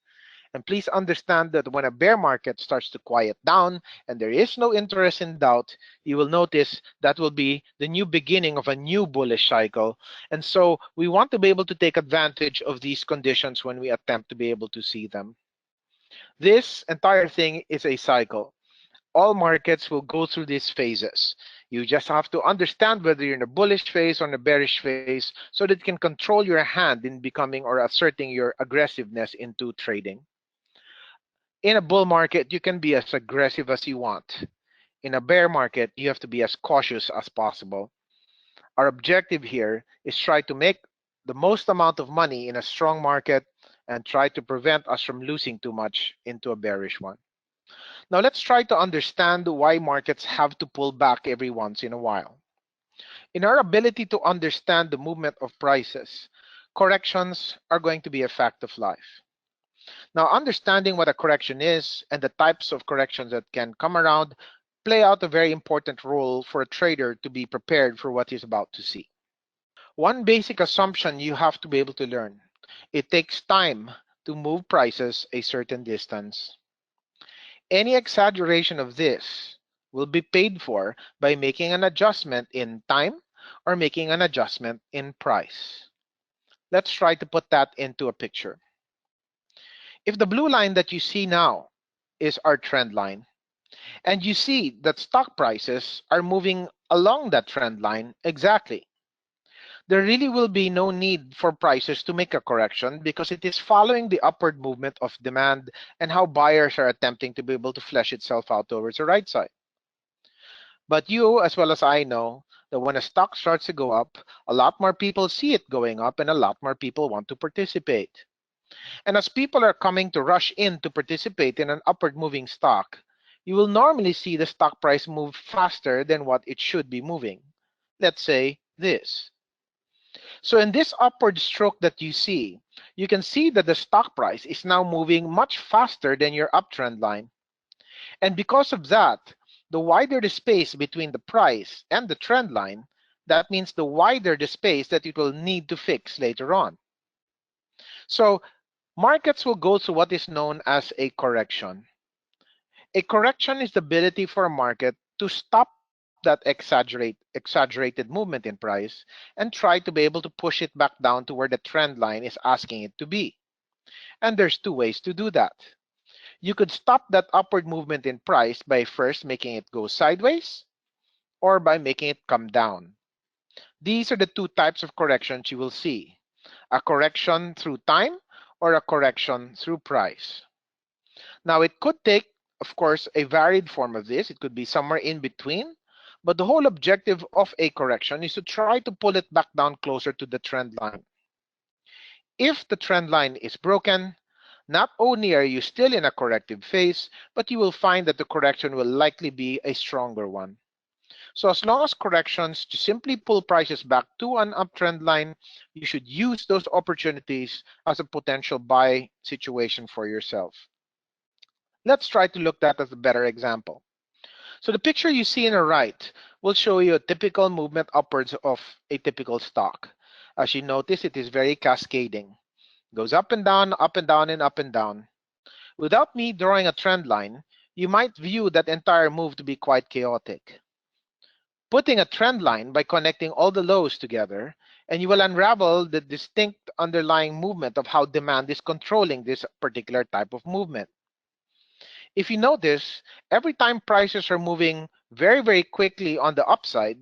And please understand that when a bear market starts to quiet down and there is no interest and doubt, you will notice that will be the new beginning of a new bullish cycle. And so we want to be able to take advantage of these conditions when we attempt to be able to see them. This entire thing is a cycle. All markets will go through these phases. You just have to understand whether you're in a bullish phase or in a bearish phase so that you can control your hand in becoming or asserting your aggressiveness into trading. In a bull market, you can be as aggressive as you want. In a bear market, you have to be as cautious as possible. Our objective here is try to make the most amount of money in a strong market and try to prevent us from losing too much into a bearish one. Now let's try to understand why markets have to pull back every once in a while. In our ability to understand the movement of prices, corrections are going to be a fact of life. Now, understanding what a correction is and the types of corrections that can come around play out a very important role for a trader to be prepared for what he's about to see. One basic assumption you have to be able to learn. It takes time to move prices a certain distance. Any exaggeration of this will be paid for by making an adjustment in time or making an adjustment in price. Let's try to put that into a picture. If the blue line that you see now is our trend line, and you see that stock prices are moving along that trend line exactly, there really will be no need for prices to make a correction because it is following the upward movement of demand and how buyers are attempting to be able to flesh itself out towards the right side. But you, as well as I know, that when a stock starts to go up, a lot more people see it going up and a lot more people want to participate. And as people are coming to rush in to participate in an upward moving stock, you will normally see the stock price move faster than what it should be moving. Let's say this. So in this upward stroke that you see, you can see that the stock price is now moving much faster than your uptrend line. And because of that, the wider the space between the price and the trend line, that means the wider the space that it will need to fix later on. So markets will go through what is known as a correction. A correction is the ability for a market to stop that exaggerated movement in price and try to be able to push it back down to where the trend line is asking it to be. And there's two ways to do that. You could stop that upward movement in price by first making it go sideways or by making it come down. These are the two types of corrections you will see. A correction through time or a correction through price. Now, it could take, of course, a varied form of this. It could be somewhere in between. But the whole objective of a correction is to try to pull it back down closer to the trend line. If the trend line is broken, not only are you still in a corrective phase, but you will find that the correction will likely be a stronger one. So as long as corrections to simply pull prices back to an uptrend line, you should use those opportunities as a potential buy situation for yourself. Let's try to look at that as a better example. So the picture you see on the right will show you a typical movement upwards of a typical stock. As you notice, it is very cascading. Goes up and down, up and down, and up and down. Without me drawing a trend line, you might view that entire move to be quite chaotic. Putting a trend line by connecting all the lows together, and you will unravel the distinct underlying movement of how demand is controlling this particular type of movement. If you notice, every time prices are moving very quickly on the upside,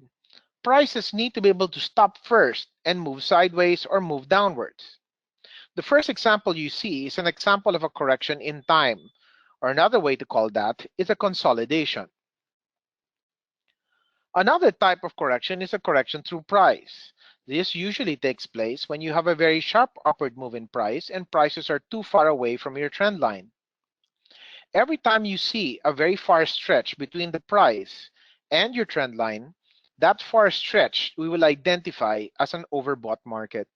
prices need to be able to stop first and move sideways or move downwards. The first example you see is an example of a correction in time, or another way to call that is a consolidation. Another type of correction is a correction through price. This usually takes place when you have a very sharp upward move in price and prices are too far away from your trend line. Every time you see a very far stretch between the price and your trend line, that far stretch we will identify as an overbought market.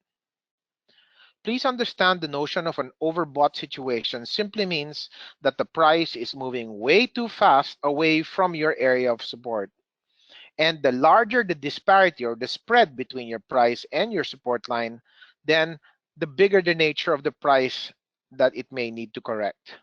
Please understand the notion of an overbought situation simply means that the price is moving way too fast away from your area of support. And the larger the disparity or the spread between your price and your support line, then the bigger the nature of the price that it may need to correct.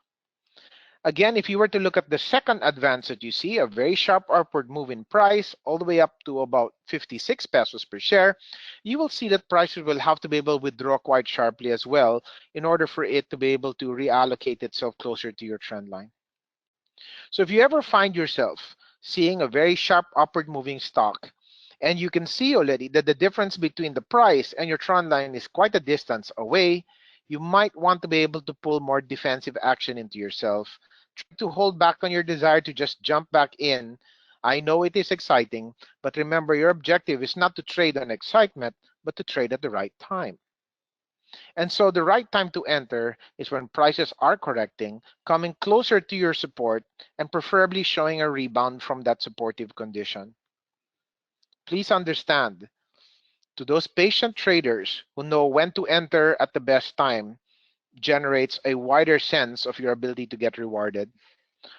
Again, if you were to look at the second advance that you see, a very sharp upward move in price all the way up to about 56 pesos per share, you will see that prices will have to be able to withdraw quite sharply as well in order for it to be able to reallocate itself closer to your trend line. So if you ever find yourself seeing a very sharp upward moving stock, and you can see already that the difference between the price and your trend line is quite a distance away, you might want to be able to pull more defensive action into yourself. Try to hold back on your desire to just jump back in. I know it is exciting, but remember your objective is not to trade on excitement, but to trade at the right time. And so the right time to enter is when prices are correcting, coming closer to your support, and preferably showing a rebound from that supportive condition. Please understand, to those patient traders who know when to enter at the best time, generates a wider sense of your ability to get rewarded.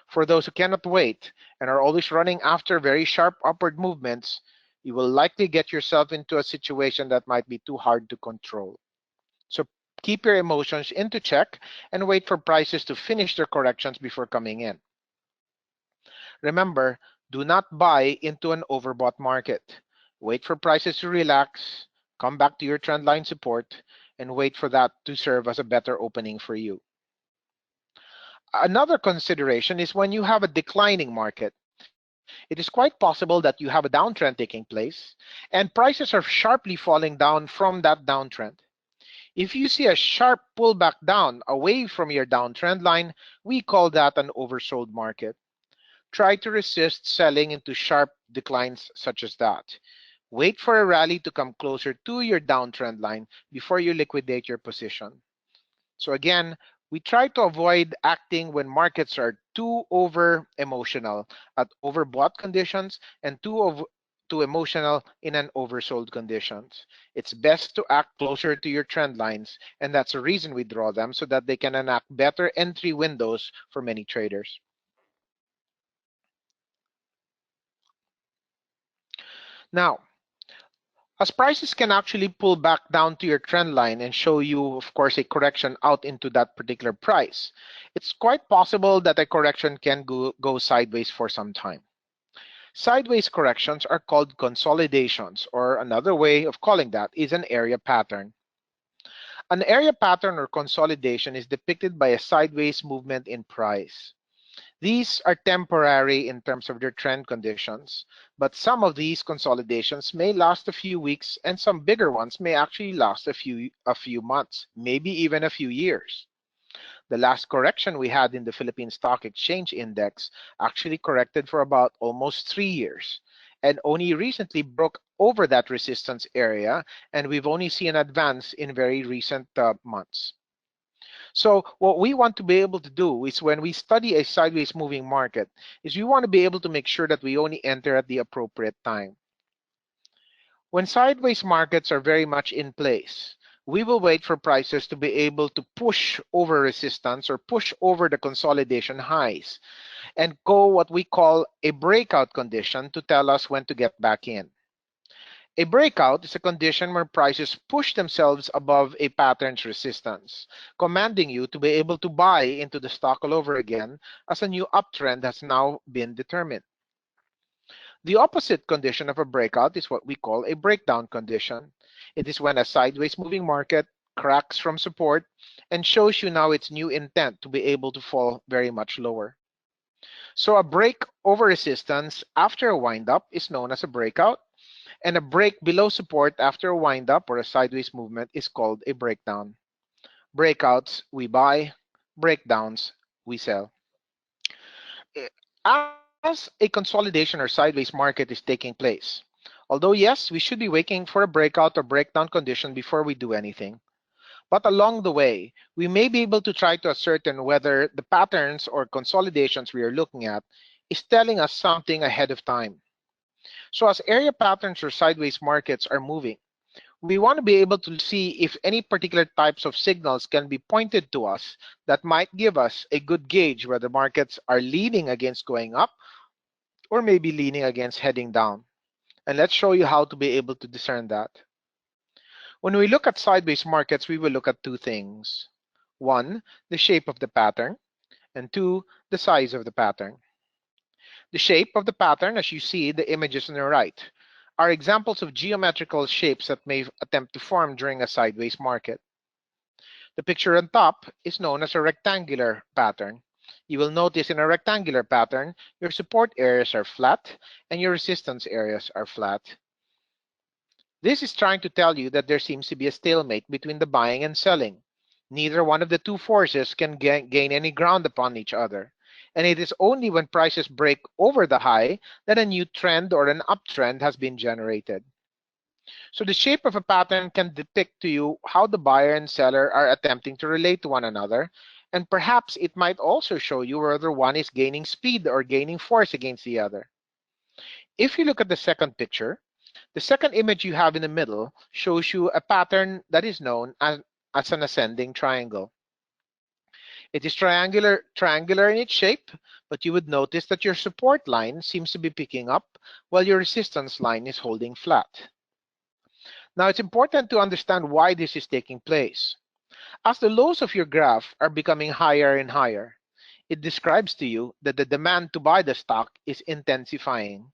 For those who cannot wait and are always running after very sharp upward movements, you will likely get yourself into a situation that might be too hard to control. So keep your emotions into check and wait for prices to finish their corrections before coming in. Remember, do not buy into an overbought market. Wait for prices to relax, come back to your trendline support, and wait for that to serve as a better opening for you. Another consideration is when you have a declining market. It is quite possible that you have a downtrend taking place, and prices are sharply falling down from that downtrend. If you see a sharp pullback down away from your downtrend line, we call that an oversold market. Try to resist selling into sharp declines such as that. Wait for a rally to come closer to your downtrend line before you liquidate your position. So again, we try to avoid acting when markets are too over emotional at overbought conditions and too emotional in an oversold conditions. It's best to act closer to your trend lines, and that's the reason we draw them so that they can enact better entry windows for many traders. Now, as prices can actually pull back down to your trend line and show you, of course, a correction out into that particular price, it's quite possible that a correction can go sideways for some time. Sideways corrections are called consolidations, or another way of calling that is an area pattern. An area pattern or consolidation is depicted by a sideways movement in price. These are temporary in terms of their trend conditions, but some of these consolidations may last a few weeks and some bigger ones may actually last a few months, maybe even a few years. The last correction we had in the Philippine Stock Exchange Index actually corrected for about almost 3 years and only recently broke over that resistance area, and we've only seen an advance in very recent months. So what we want to be able to do is when we study a sideways moving market is we want to be able to make sure that we only enter at the appropriate time. When sideways markets are very much in place, we will wait for prices to be able to push over resistance or push over the consolidation highs and go what we call a breakout condition to tell us when to get back in. A breakout is a condition where prices push themselves above a pattern's resistance, commanding you to be able to buy into the stock all over again as a new uptrend has now been determined. The opposite condition of a breakout is what we call a breakdown condition. It is when a sideways moving market cracks from support and shows you now its new intent to be able to fall very much lower. So a break over resistance after a windup is known as a breakout, and a break below support after a windup or a sideways movement is called a breakdown. Breakouts, we buy. Breakdowns, we sell. As a consolidation or sideways market is taking place, although yes, we should be waiting for a breakout or breakdown condition before we do anything, but along the way, we may be able to try to ascertain whether the patterns or consolidations we are looking at is telling us something ahead of time. So as area patterns or sideways markets are moving, we want to be able to see if any particular types of signals can be pointed to us that might give us a good gauge whether markets are leaning against going up or maybe leaning against heading down. And let's show you how to be able to discern that. When we look at sideways markets, we will look at two things. One, the shape of the pattern, and two, the size of the pattern. The shape of the pattern, as you see the images on the right, are examples of geometrical shapes that may attempt to form during a sideways market. The picture on top is known as a rectangular pattern. You will notice in a rectangular pattern, your support areas are flat and your resistance areas are flat. This is trying to tell you that there seems to be a stalemate between the buying and selling. Neither one of the two forces can gain any ground upon each other. And it is only when prices break over the high that a new trend or an uptrend has been generated. So the shape of a pattern can depict to you how the buyer and seller are attempting to relate to one another, and perhaps it might also show you whether one is gaining speed or gaining force against the other. If you look at the second picture, the second image you have in the middle shows you a pattern that is known as an ascending triangle. It is triangular in its shape, but you would notice that your support line seems to be picking up while your resistance line is holding flat. Now, it's important to understand why this is taking place. As the lows of your graph are becoming higher and higher, it describes to you that the demand to buy the stock is intensifying.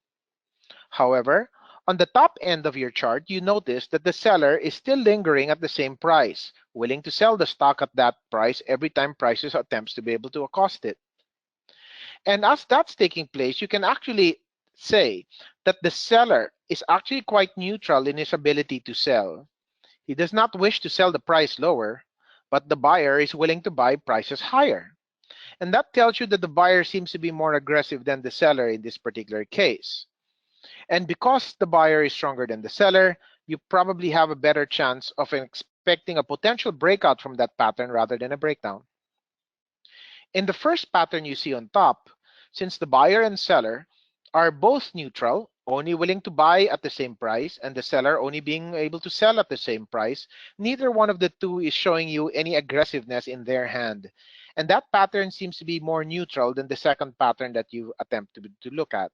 However, on the top end of your chart, you notice that the seller is still lingering at the same price, willing to sell the stock at that price every time prices attempts to be able to accost it. And as that's taking place, you can actually say that the seller is actually quite neutral in his ability to sell. He does not wish to sell the price lower, but the buyer is willing to buy prices higher. And that tells you that the buyer seems to be more aggressive than the seller in this particular case. And because the buyer is stronger than the seller, you probably have a better chance of expecting a potential breakout from that pattern rather than a breakdown. In the first pattern you see on top, since the buyer and seller are both neutral, only willing to buy at the same price, and the seller only being able to sell at the same price, neither one of the two is showing you any aggressiveness in their hand. And that pattern seems to be more neutral than the second pattern that you attempt to look at.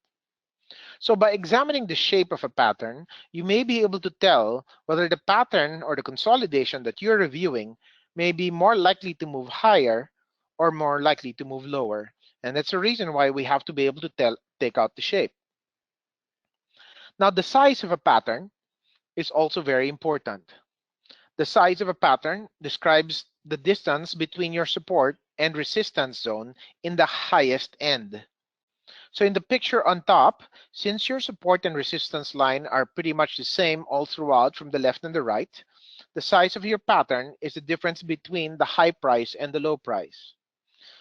So by examining the shape of a pattern, you may be able to tell whether the pattern or the consolidation that you're reviewing may be more likely to move higher or more likely to move lower. And that's the reason why we have to be able to take out the shape. Now, the size of a pattern is also very important. The size of a pattern describes the distance between your support and resistance zone in the highest end. So in the picture on top, since your support and resistance line are pretty much the same all throughout from the left and the right, the size of your pattern is the difference between the high price and the low price.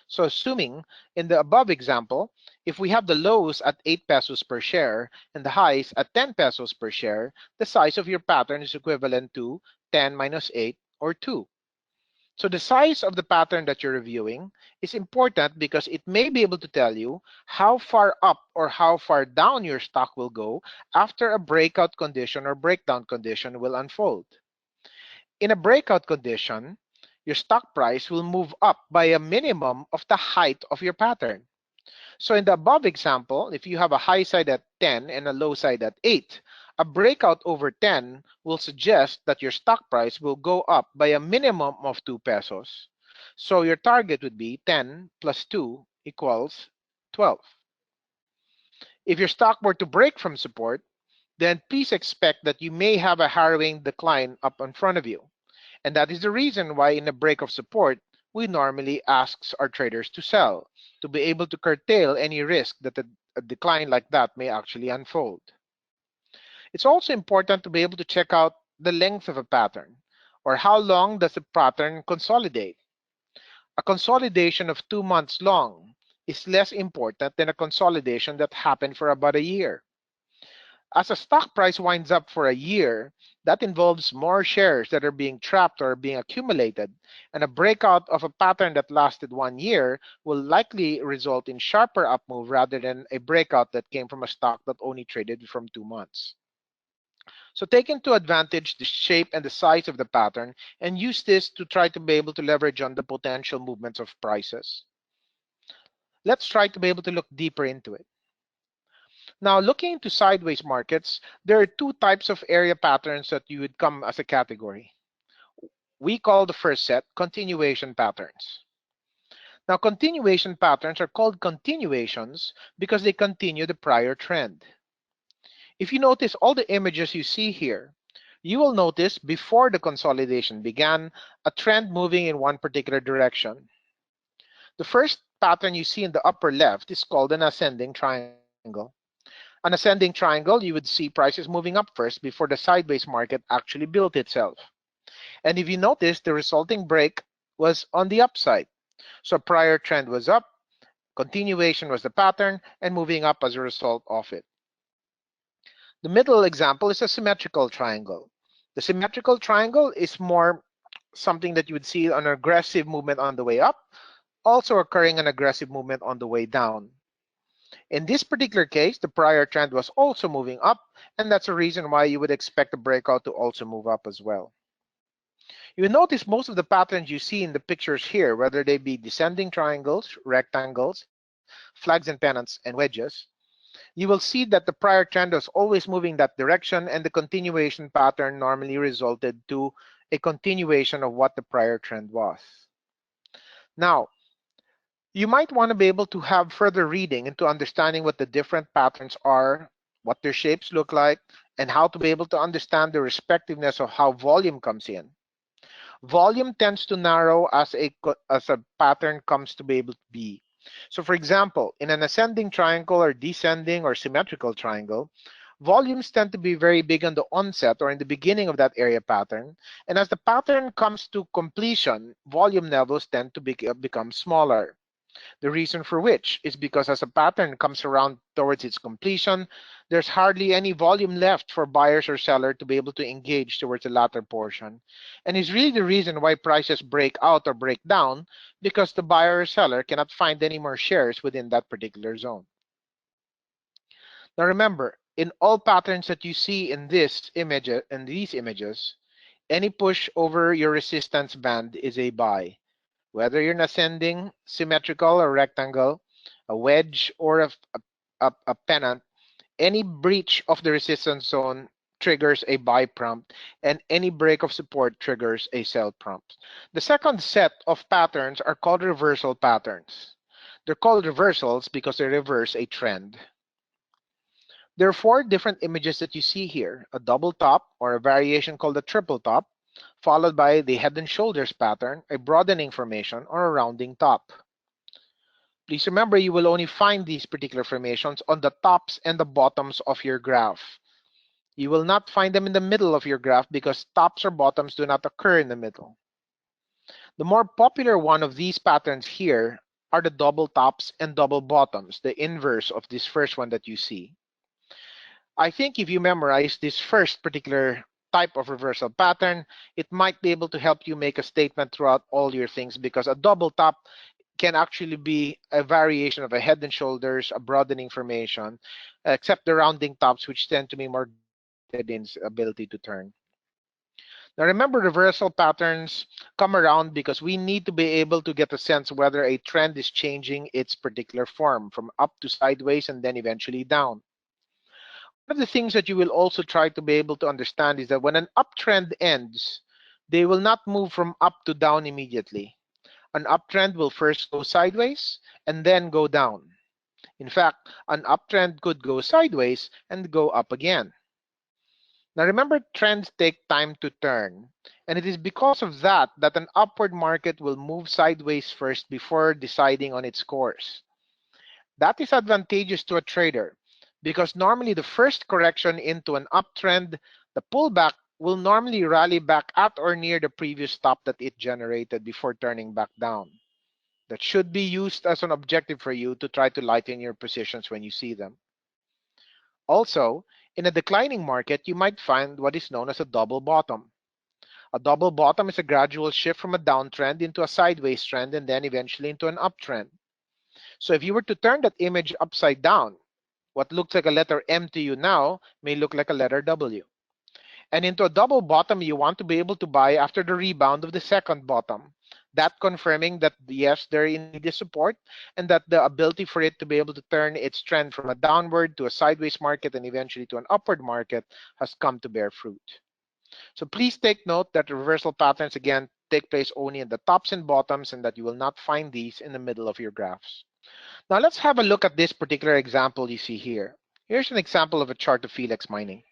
So assuming in the above example, if we have the lows at 8 pesos per share and the highs at 10 pesos per share, the size of your pattern is equivalent to 10 minus 8 or 2. So the size of the pattern that you're reviewing is important because it may be able to tell you how far up or how far down your stock will go after a breakout condition or breakdown condition will unfold. In a breakout condition, your stock price will move up by a minimum of the height of your pattern. So in the above example, if you have a high side at 10 and a low side at 8, a breakout over 10 will suggest that your stock price will go up by a minimum of 2 pesos. So your target would be 10 plus 2 equals 12. If your stock were to break from support, then please expect that you may have a harrowing decline up in front of you. And that is the reason why in a break of support, we normally ask our traders to sell, to be able to curtail any risk that a decline like that may actually unfold. It's also important to be able to check out the length of a pattern, or how long does a pattern consolidate. A consolidation of 2 months long is less important than a consolidation that happened for about a year. As a stock price winds up for a year, that involves more shares that are being trapped or being accumulated, and a breakout of a pattern that lasted 1 year will likely result in sharper up move rather than a breakout that came from a stock that only traded from 2 months. So take into advantage the shape and the size of the pattern and use this to try to be able to leverage on the potential movements of prices. Let's try to be able to look deeper into it. Now, looking into sideways markets, there are two types of area patterns that you would come as a category. We call the first set continuation patterns. Now, continuation patterns are called continuations because they continue the prior trend. If you notice all the images you see here, you will notice before the consolidation began, a trend moving in one particular direction. The first pattern you see in the upper left is called an ascending triangle. An ascending triangle, you would see prices moving up first before the sideways market actually built itself. And if you notice, the resulting break was on the upside. So prior trend was up, continuation was the pattern, and moving up as a result of it. The middle example is a symmetrical triangle. The symmetrical triangle is more something that you would see an aggressive movement on the way up, also occurring an aggressive movement on the way down. In this particular case, the prior trend was also moving up, and that's a reason why you would expect the breakout to also move up as well. You will notice most of the patterns you see in the pictures here, whether they be descending triangles, rectangles, flags and pennants, and wedges, you will see that the prior trend was always moving that direction, and the continuation pattern normally resulted to a continuation of what the prior trend was. Now, you might want to be able to have further reading into understanding what the different patterns are, what their shapes look like, and how to be able to understand the respectiveness of how volume comes in. Volume tends to narrow as a pattern comes to be able to be. So for example, in an ascending triangle or descending or symmetrical triangle, volumes tend to be very big on the onset or in the beginning of that area pattern. And as the pattern comes to completion, volume levels tend to become smaller. The reason for which is because as a pattern comes around towards its completion, there's hardly any volume left for buyers or seller to be able to engage towards the latter portion. And is really the reason why prices break out or break down, because the buyer or seller cannot find any more shares within that particular zone. Now remember, in all patterns that you see in these images, any push over your resistance band is a buy. Whether you're an ascending, symmetrical, or rectangle, a wedge, or a pennant, any breach of the resistance zone triggers a buy prompt, and any break of support triggers a sell prompt. The second set of patterns are called reversal patterns. They're called reversals because they reverse a trend. There are four different images that you see here: a double top, or a variation called a triple top, followed by the head and shoulders pattern, a broadening formation, or a rounding top. Please remember, you will only find these particular formations on the tops and the bottoms of your graph. You will not find them in the middle of your graph because tops or bottoms do not occur in the middle. The more popular one of these patterns here are the double tops and double bottoms, the inverse of this first one that you see. I think if you memorize this first particular type of reversal pattern, it might be able to help you make a statement throughout all your things, because a double top can actually be a variation of a head and shoulders, a broadening formation, except the rounding tops, which tend to be more graded in its ability to turn. Now remember, reversal patterns come around because we need to be able to get a sense whether a trend is changing its particular form from up to sideways and then eventually down. One of the things that you will also try to be able to understand is that when an uptrend ends, they will not move from up to down immediately. An uptrend will first go sideways and then go down. In fact, an uptrend could go sideways and go up again. Now remember, trends take time to turn, and it is because of that that an upward market will move sideways first before deciding on its course. That is advantageous to a trader because normally the first correction into an uptrend, the pullback will normally rally back at or near the previous stop that it generated before turning back down. That should be used as an objective for you to try to lighten your positions when you see them. Also, in a declining market, you might find what is known as a double bottom. A double bottom is a gradual shift from a downtrend into a sideways trend and then eventually into an uptrend. So if you were to turn that image upside down, what looks like a letter M to you now may look like a letter W. And into a double bottom, you want to be able to buy after the rebound of the second bottom. That confirming that yes, there indeed is support and that the ability for it to be able to turn its trend from a downward to a sideways market and eventually to an upward market has come to bear fruit. So please take note that reversal patterns again take place only in the tops and bottoms and that you will not find these in the middle of your graphs. Now let's have a look at this particular example you see here. Here's an example of a chart of Felix mining.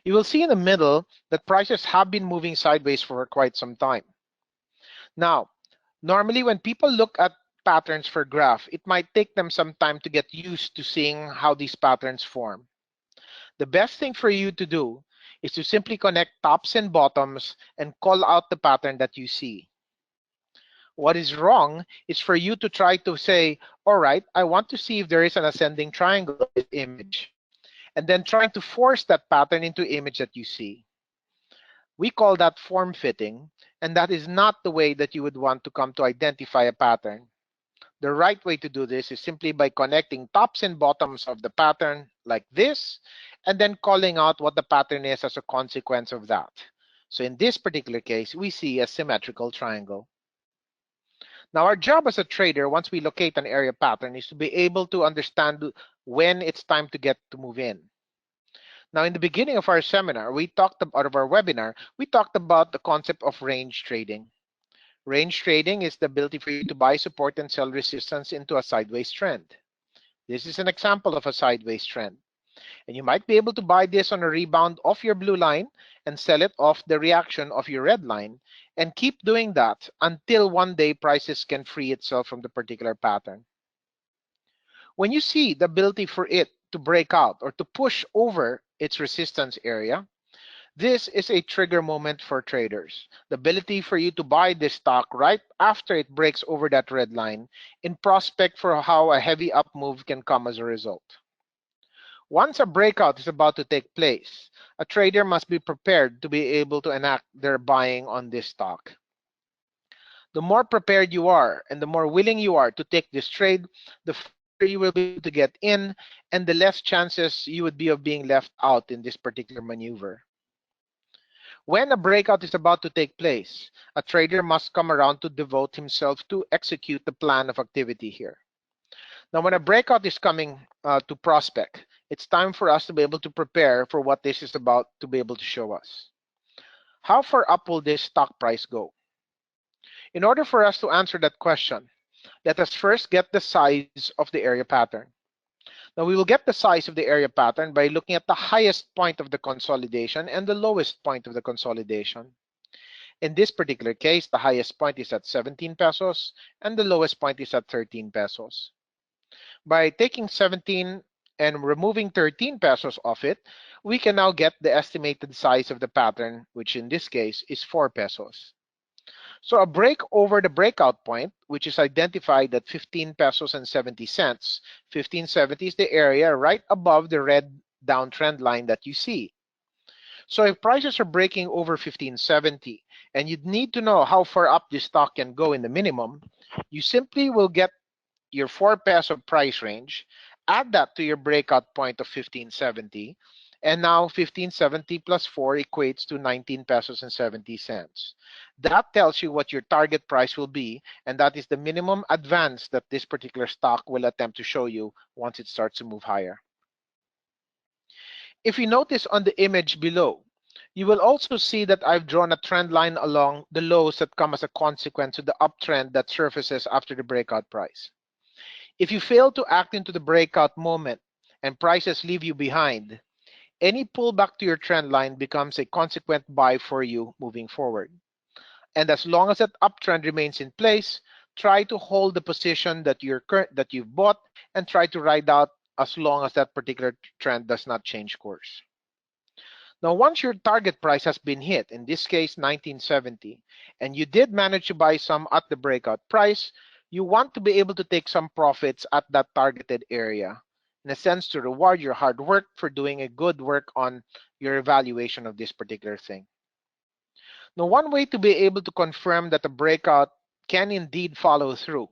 You will see in the middle that prices have been moving sideways for quite some time. Now, normally when people look at patterns for graph, it might take them some time to get used to seeing how these patterns form. The best thing for you to do is to simply connect tops and bottoms and call out the pattern that you see. What is wrong is for you to try to say, all right, I want to see if there is an ascending triangle in this image, and then trying to force that pattern into image that you see. We call that form fitting, and that is not the way that you would want to come to identify a pattern. The right way to do this is simply by connecting tops and bottoms of the pattern like this, and then calling out what the pattern is as a consequence of that. So in this particular case, we see a symmetrical triangle. Now our job as a trader, once we locate an area pattern, is to be able to understand when it's time to get to move in. Now in the beginning of our seminar, of our webinar, we talked about the concept of range trading. Range trading is the ability for you to buy support and sell resistance into a sideways trend. This is an example of a sideways trend. And you might be able to buy this on a rebound off your blue line and sell it off the reaction of your red line and keep doing that until one day prices can free itself from the particular pattern. When you see the ability for it to break out or to push over its resistance area, this is a trigger moment for traders. The ability for you to buy this stock right after it breaks over that red line in prospect for how a heavy up move can come as a result. Once a breakout is about to take place, a trader must be prepared to be able to enact their buying on this stock. The more prepared you are and the more willing you are to take this trade, the faster you will be able to get in and the less chances you would be of being left out in this particular maneuver. When a breakout is about to take place, a trader must come around to devote himself to execute the plan of activity here. Now, when a breakout is coming to prospect, it's time for us to be able to prepare for what this is about to be able to show us. How far up will this stock price go? In order for us to answer that question, let us first get the size of the area pattern. Now, we will get the size of the area pattern by looking at the highest point of the consolidation and the lowest point of the consolidation. In this particular case, the highest point is at 17 pesos and the lowest point is at 13 pesos. By taking 17 and removing 13 pesos off it, we can now get the estimated size of the pattern, which in this case is 4 pesos. So a break over the breakout point, which is identified at 15 pesos and 70 cents. 1570 is the area right above the red downtrend line that you see. So if prices are breaking over 1570 and you'd need to know how far up this stock can go in the minimum, you simply will get your 4 peso price range, add that to your breakout point of 1570, And now 1570 plus 4 equates to 19 pesos and 70 cents. That tells you what your target price will be, and that is the minimum advance that this particular stock will attempt to show you once it starts to move higher. If you notice on the image below, you will also see that I've drawn a trend line along the lows that come as a consequence of the uptrend that surfaces after the breakout price. If you fail to act into the breakout moment and prices leave you behind, any pullback to your trend line becomes a consequent buy for you moving forward. And as long as that uptrend remains in place, try to hold the position that you've bought and try to ride out as long as that particular trend does not change course. Now, once your target price has been hit, in this case 1970, and you did manage to buy some at the breakout price, you want to be able to take some profits at that targeted area, in a sense to reward your hard work for doing a good work on your evaluation of this particular thing. Now, one way to be able to confirm that a breakout can indeed follow through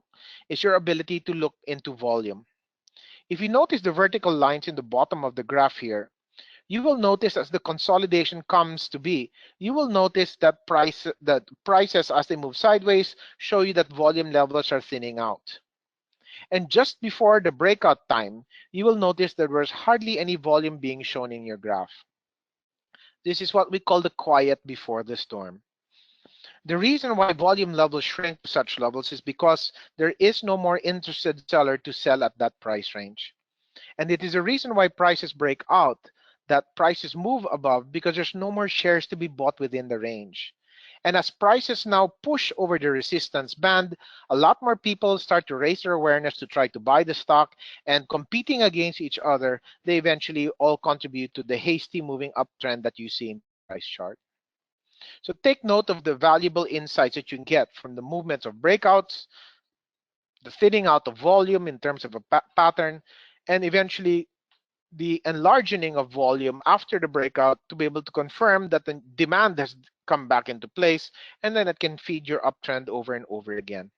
is your ability to look into volume. If you notice the vertical lines in the bottom of the graph here, you will notice as the consolidation comes to be, you will notice that prices as they move sideways show you that volume levels are thinning out. And just before the breakout time, you will notice there was hardly any volume being shown in your graph. This is what we call the quiet before the storm. The reason why volume levels shrink to such levels is because there is no more interested seller to sell at that price range. And it is a reason why prices break out, that prices move above, because there's no more shares to be bought within the range. And as prices now push over the resistance band, a lot more people start to raise their awareness to try to buy the stock, and competing against each other, they eventually all contribute to the hasty moving uptrend that you see in the price chart. So take note of the valuable insights that you can get from the movements of breakouts, the thinning out of volume in terms of a pattern, and eventually the enlarging of volume after the breakout to be able to confirm that the demand has come back into place, and then it can feed your uptrend over and over again.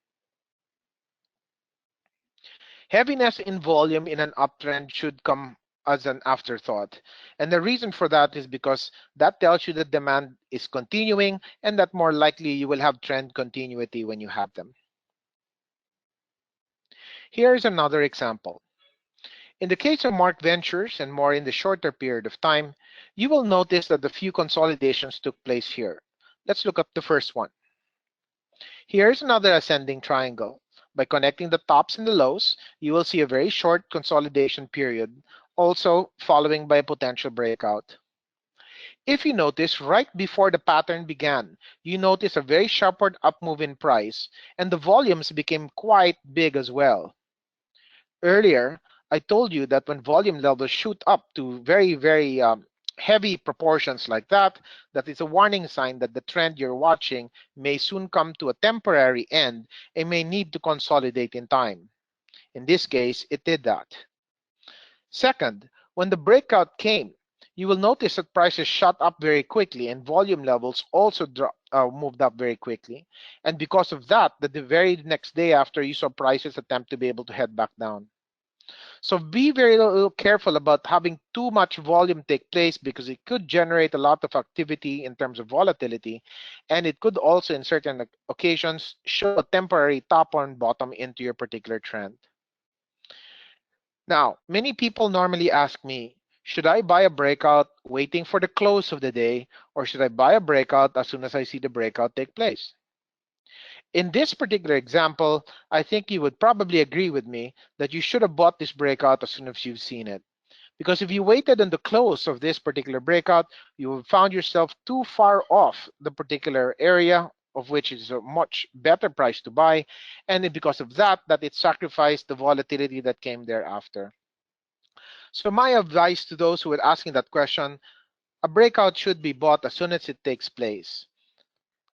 Heaviness in volume in an uptrend should come as an afterthought. And the reason for that is because that tells you that demand is continuing, and that more likely you will have trend continuity when you have them. Here's another example. In the case of Mark Ventures, and more in the shorter period of time, you will notice that a few consolidations took place here. Let's look up the first one. Here's another ascending triangle. By connecting the tops and the lows, you will see a very short consolidation period, also following by a potential breakout. If you notice, right before the pattern began, you notice a very sharp up move in price, and the volumes became quite big as well. Earlier, I told you that when volume levels shoot up to very heavy proportions like that, that is a warning sign that the trend you're watching may soon come to a temporary end and may need to consolidate in time. In this case, it did that. Second, when the breakout came, you will notice that prices shot up very quickly and volume levels also moved up very quickly. And because of that, the very next day after, you saw prices attempt to be able to head back down. So be very careful about having too much volume take place, because it could generate a lot of activity in terms of volatility, and it could also in certain occasions show a temporary top or bottom into your particular trend. Now, many people normally ask me, should I buy a breakout waiting for the close of the day, or should I buy a breakout as soon as I see the breakout take place? In this particular example, I think you would probably agree with me that you should have bought this breakout as soon as you've seen it. Because if you waited on the close of this particular breakout, you would have found yourself too far off the particular area of which is a much better price to buy, and then because of that, it sacrificed the volatility that came thereafter. So my advice to those who are asking that question, a breakout should be bought as soon as it takes place.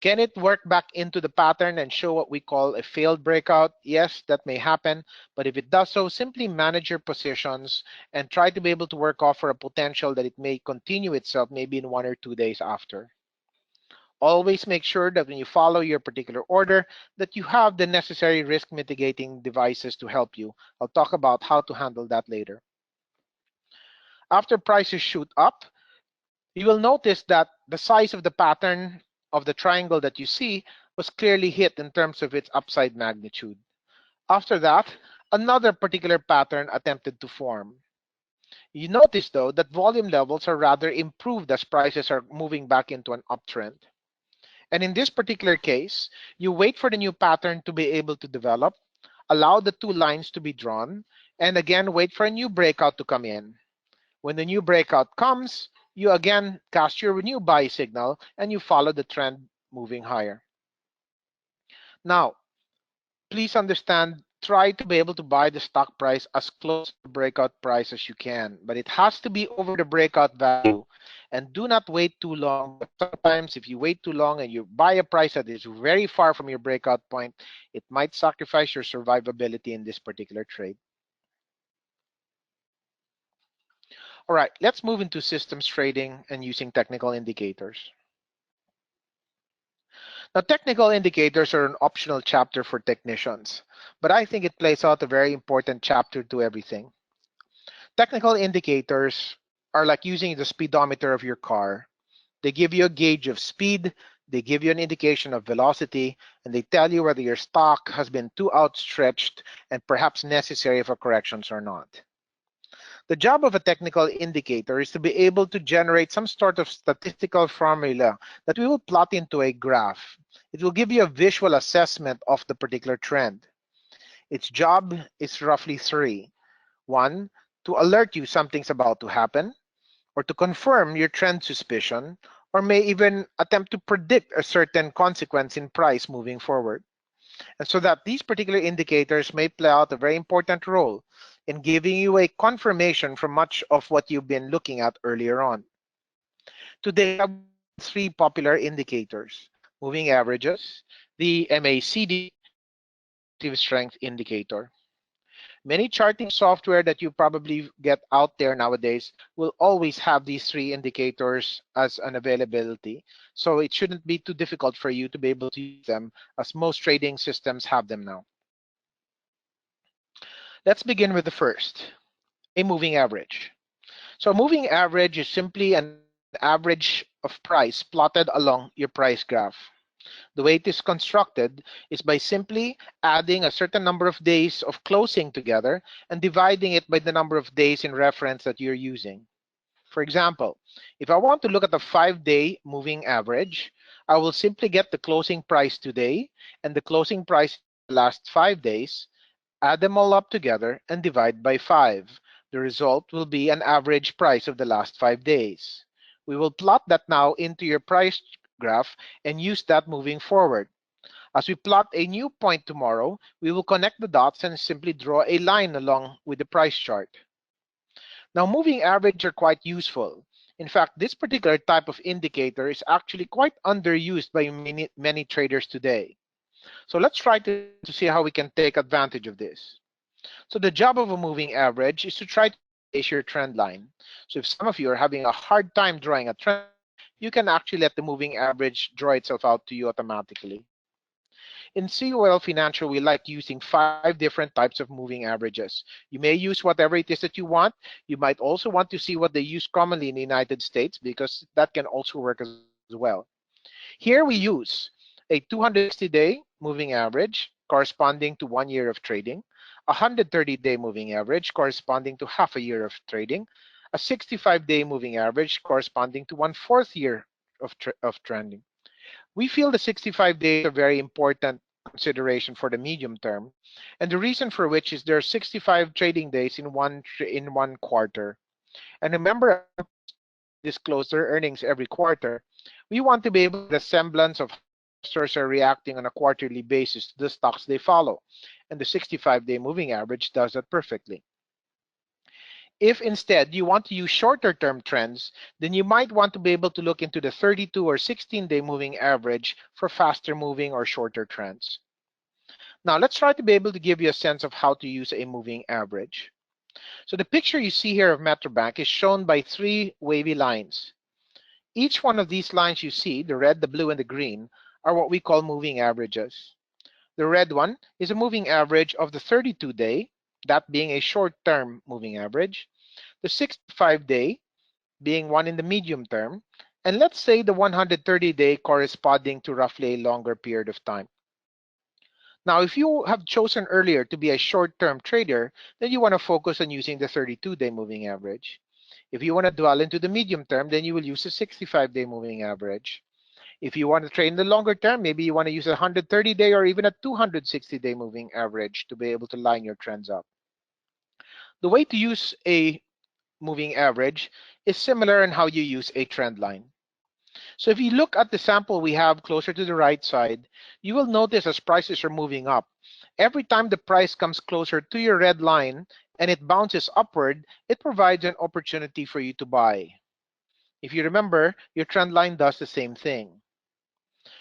Can it work back into the pattern and show what we call a failed breakout? Yes, that may happen, but if it does so, simply manage your positions and try to be able to work off for a potential that it may continue itself maybe in 1 or 2 days after. Always make sure that when you follow your particular order, that you have the necessary risk mitigating devices to help you. I'll talk about how to handle that later. After prices shoot up, You will notice that the size of the pattern of the triangle that you see was clearly hit in terms of its upside magnitude. After that, another particular pattern attempted to form. You notice, though, that volume levels are rather improved as prices are moving back into an uptrend. And in this particular case, you wait for the new pattern to be able to develop, allow the two lines to be drawn, and again wait for a new breakout to come in. When the new breakout comes, you again cast your new buy signal and you follow the trend moving higher. Now, please understand, try to be able to buy the stock price as close to the breakout price as you can, but it has to be over the breakout value. And do not wait too long, because sometimes if you wait too long and you buy a price that is very far from your breakout point, it might sacrifice your survivability in this particular trade. All right, let's move into systems trading and using technical indicators. Now, technical indicators are an optional chapter for technicians, but I think it plays out a very important chapter to everything. Technical indicators are like using the speedometer of your car. They give you a gauge of speed, they give you an indication of velocity, and they tell you whether your stock has been too outstretched and perhaps necessary for corrections or not. The job of a technical indicator is to be able to generate some sort of statistical formula that we will plot into a graph. It will give you a visual assessment of the particular trend. Its job is roughly three. One, to alert you something's about to happen, or to confirm your trend suspicion, or may even attempt to predict a certain consequence in price moving forward. And so that these particular indicators may play out a very important role in giving you a confirmation from much of what you've been looking at earlier on. Today, I will cover three popular indicators: moving averages, the MACD, and the relative strength indicator. Many charting software that you probably get out there nowadays will always have these three indicators as an availability. So it shouldn't be too difficult for you to be able to use them, as most trading systems have them now. Let's begin with the first, a moving average. So a moving average is simply an average of price plotted along your price graph. The way it is constructed is by simply adding a certain number of days of closing together and dividing it by the number of days in reference that you're using. For example, if I want to look at the 5-day moving average, I will simply get the closing price today and the closing price for the last 5 days, add them all up together, and divide by 5. The result will be an average price of the last 5 days. We will plot that now into your price graph and use that moving forward. As we plot a new point tomorrow, we will connect the dots and simply draw a line along with the price chart. Now, moving average are quite useful. In fact, this particular type of indicator is actually quite underused by many traders today. So let's try to see how we can take advantage of this. So the job of a moving average is to try to replace your trend line. So if some of you are having a hard time drawing a trend line, you can actually let the moving average draw itself out to you automatically. In COL Financial, we like using 5 different types of moving averages. You may use whatever it is that you want. You might also want to see what they use commonly in the United States, because that can also work as well. Here we use a 260-day moving average corresponding to 1 year of trading, a 130-day moving average corresponding to half a year of trading, a 65-day moving average corresponding to 1/4 year of trending. We feel the 65 days are a very important consideration for the medium term, and the reason for which is there are 65 trading days in one quarter. And remember, as companies typically disclose their earnings every quarter, we want to be able to get a semblance of how investors are reacting on a quarterly basis to the stocks they follow, and the 65-day moving average does that perfectly. If instead you want to use shorter term trends, then you might want to be able to look into the 32 or 16-day moving average for faster moving or shorter trends. Now let's try to be able to give you a sense of how to use a moving average. So the picture you see here of Metrobank is shown by 3 wavy lines. Each one of these lines you see, the red, the blue, and the green, are what we call moving averages. The red one is a moving average of the 32-day, that being a short-term moving average. The 65-day, being one in the medium term, and let's say the 130-day corresponding to roughly a longer period of time. Now, if you have chosen earlier to be a short-term trader, then you want to focus on using the 32-day moving average. If you want to dwell into the medium term, then you will use a 65-day moving average. If you want to trade in the longer term, maybe you want to use a 130-day or even a 260-day moving average to be able to line your trends up. The way to use a moving average is similar in how you use a trend line. So if you look at the sample we have closer to the right side, you will notice as prices are moving up, every time the price comes closer to your red line and it bounces upward, it provides an opportunity for you to buy. If you remember, your trend line does the same thing.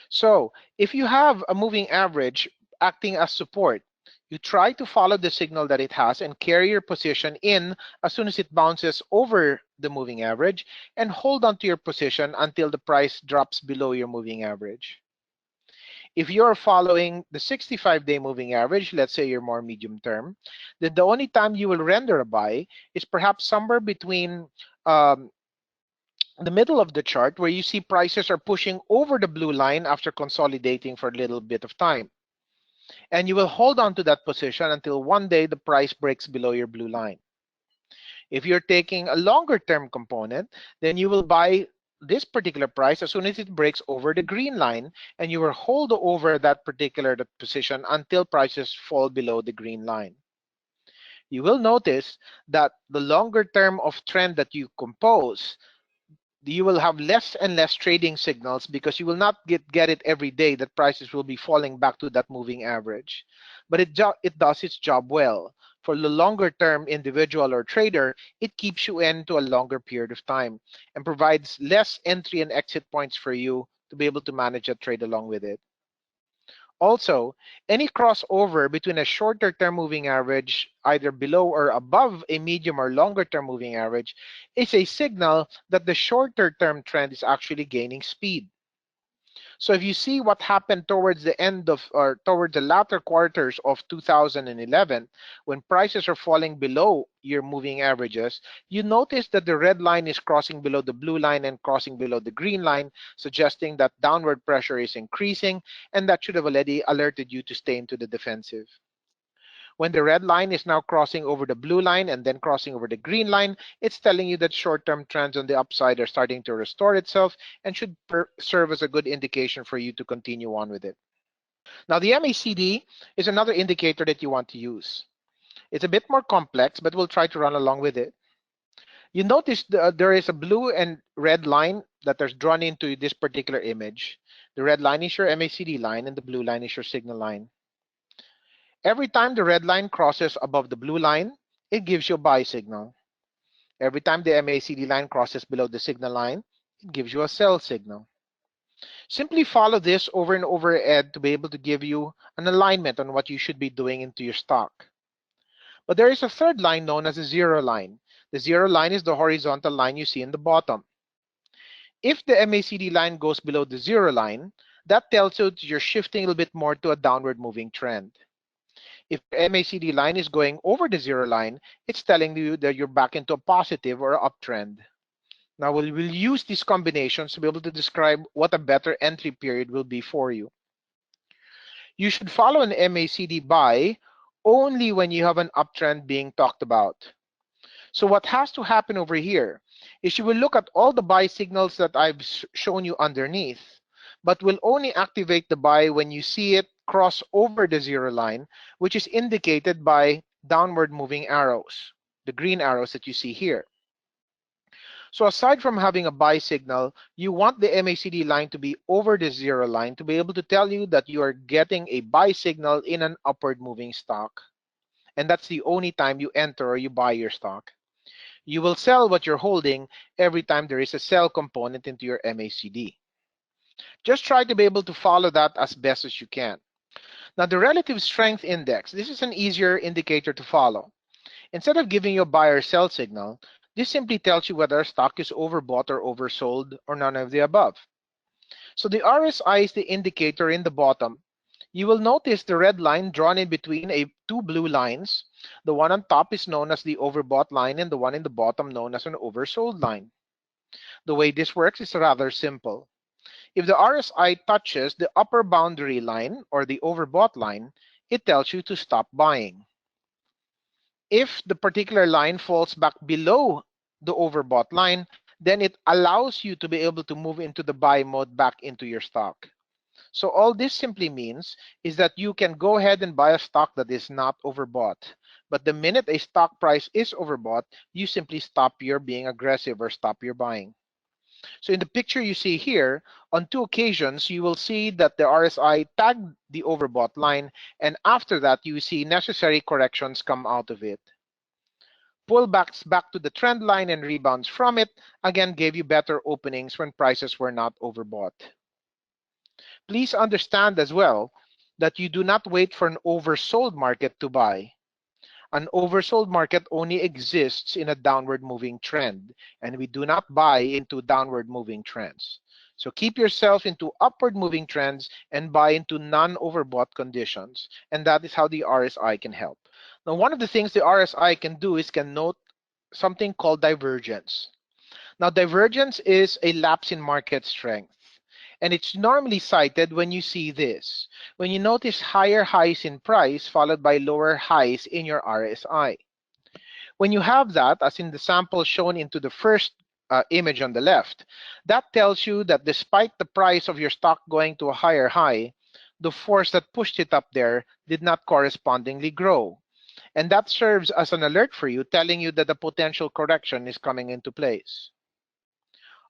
So if you have a moving average acting as support, you try to follow the signal that it has and carry your position in as soon as it bounces over the moving average and hold on to your position until the price drops below your moving average. If you're following the 65-day moving average, let's say you're more medium term, then the only time you will render a buy is perhaps somewhere between um, the middle of the chart where you see prices are pushing over the blue line after consolidating for a little bit of time. And you will hold on to that position until one day the price breaks below your blue line. If you're taking a longer term component, then you will buy this particular price as soon as it breaks over the green line, and you will hold over that particular position until prices fall below the green line. You will notice that the longer term of trend that you compose, you will have less and less trading signals because you will not get it every day that prices will be falling back to that moving average. But it does its job well. For the longer term individual or trader, it keeps you in to a longer period of time and provides less entry and exit points for you to be able to manage a trade along with it. Also, any crossover between a shorter term moving average, either below or above a medium or longer term moving average, is a signal that the shorter term trend is actually gaining speed. So if you see what happened towards the end of, or towards the latter quarters of 2011, when prices are falling below your moving averages, you notice that the red line is crossing below the blue line and crossing below the green line, suggesting that downward pressure is increasing, and that should have already alerted you to stay into the defensive. When the red line is now crossing over the blue line and then crossing over the green line, it's telling you that short-term trends on the upside are starting to restore itself and should serve as a good indication for you to continue on with it. Now, the MACD is another indicator that you want to use. It's a bit more complex, but we'll try to run along with it. You notice there is a blue and red line that are drawn into this particular image. The red line is your MACD line and the blue line is your signal line. Every time the red line crosses above the blue line, it gives you a buy signal. Every time the MACD line crosses below the signal line, it gives you a sell signal. Simply follow this over and over again to be able to give you an alignment on what you should be doing into your stock. But there is a third line known as a zero line. The zero line is the horizontal line you see in the bottom. If the MACD line goes below the zero line, that tells you that you're shifting a little bit more to a downward moving trend. If your MACD line is going over the zero line, it's telling you that you're back into a positive or uptrend. Now we'll use these combinations to be able to describe what a better entry period will be for you. You should follow an MACD buy only when you have an uptrend being talked about. So what has to happen over here is you will look at all the buy signals that I've shown you underneath, but will only activate the buy when you see it cross over the zero line, which is indicated by downward moving arrows, the green arrows that you see here. So aside from having a buy signal, you want the MACD line to be over the zero line to be able to tell you that you are getting a buy signal in an upward moving stock. And that's the only time you enter or you buy your stock. You will sell what you're holding every time there is a sell component into your MACD. Just try to be able to follow that as best as you can. Now, the relative strength index, this is an easier indicator to follow. Instead of giving you a buy or sell signal, this simply tells you whether a stock is overbought or oversold or none of the above. So the RSI is the indicator in the bottom. You will notice the red line drawn in between two blue lines. The one on top is known as the overbought line and the one in the bottom known as an oversold line. The way this works is rather simple. If the RSI touches the upper boundary line or the overbought line, it tells you to stop buying. If the particular line falls back below the overbought line, then it allows you to be able to move into the buy mode back into your stock. So all this simply means is that you can go ahead and buy a stock that is not overbought. But the minute a stock price is overbought, you simply stop your being aggressive or stop your buying. So in the picture you see here, on two occasions, you will see that the RSI tagged the overbought line, and after that, you see necessary corrections come out of it. Pullbacks back to the trend line and rebounds from it again gave you better openings when prices were not overbought. Please understand as well that you do not wait for an oversold market to buy. An oversold market only exists in a downward moving trend, and we do not buy into downward moving trends. So keep yourself into upward moving trends and buy into non-overbought conditions, and that is how the RSI can help. Now, one of the things the RSI can do is can note something called divergence. Now, divergence is a lapse in market strength. And it's normally cited when you see this, when you notice higher highs in price followed by lower highs in your RSI. When you have that, as in the sample shown into the first image on the left, that tells you that despite the price of your stock going to a higher high, the force that pushed it up there did not correspondingly grow. And that serves as an alert for you, telling you that the potential correction is coming into place.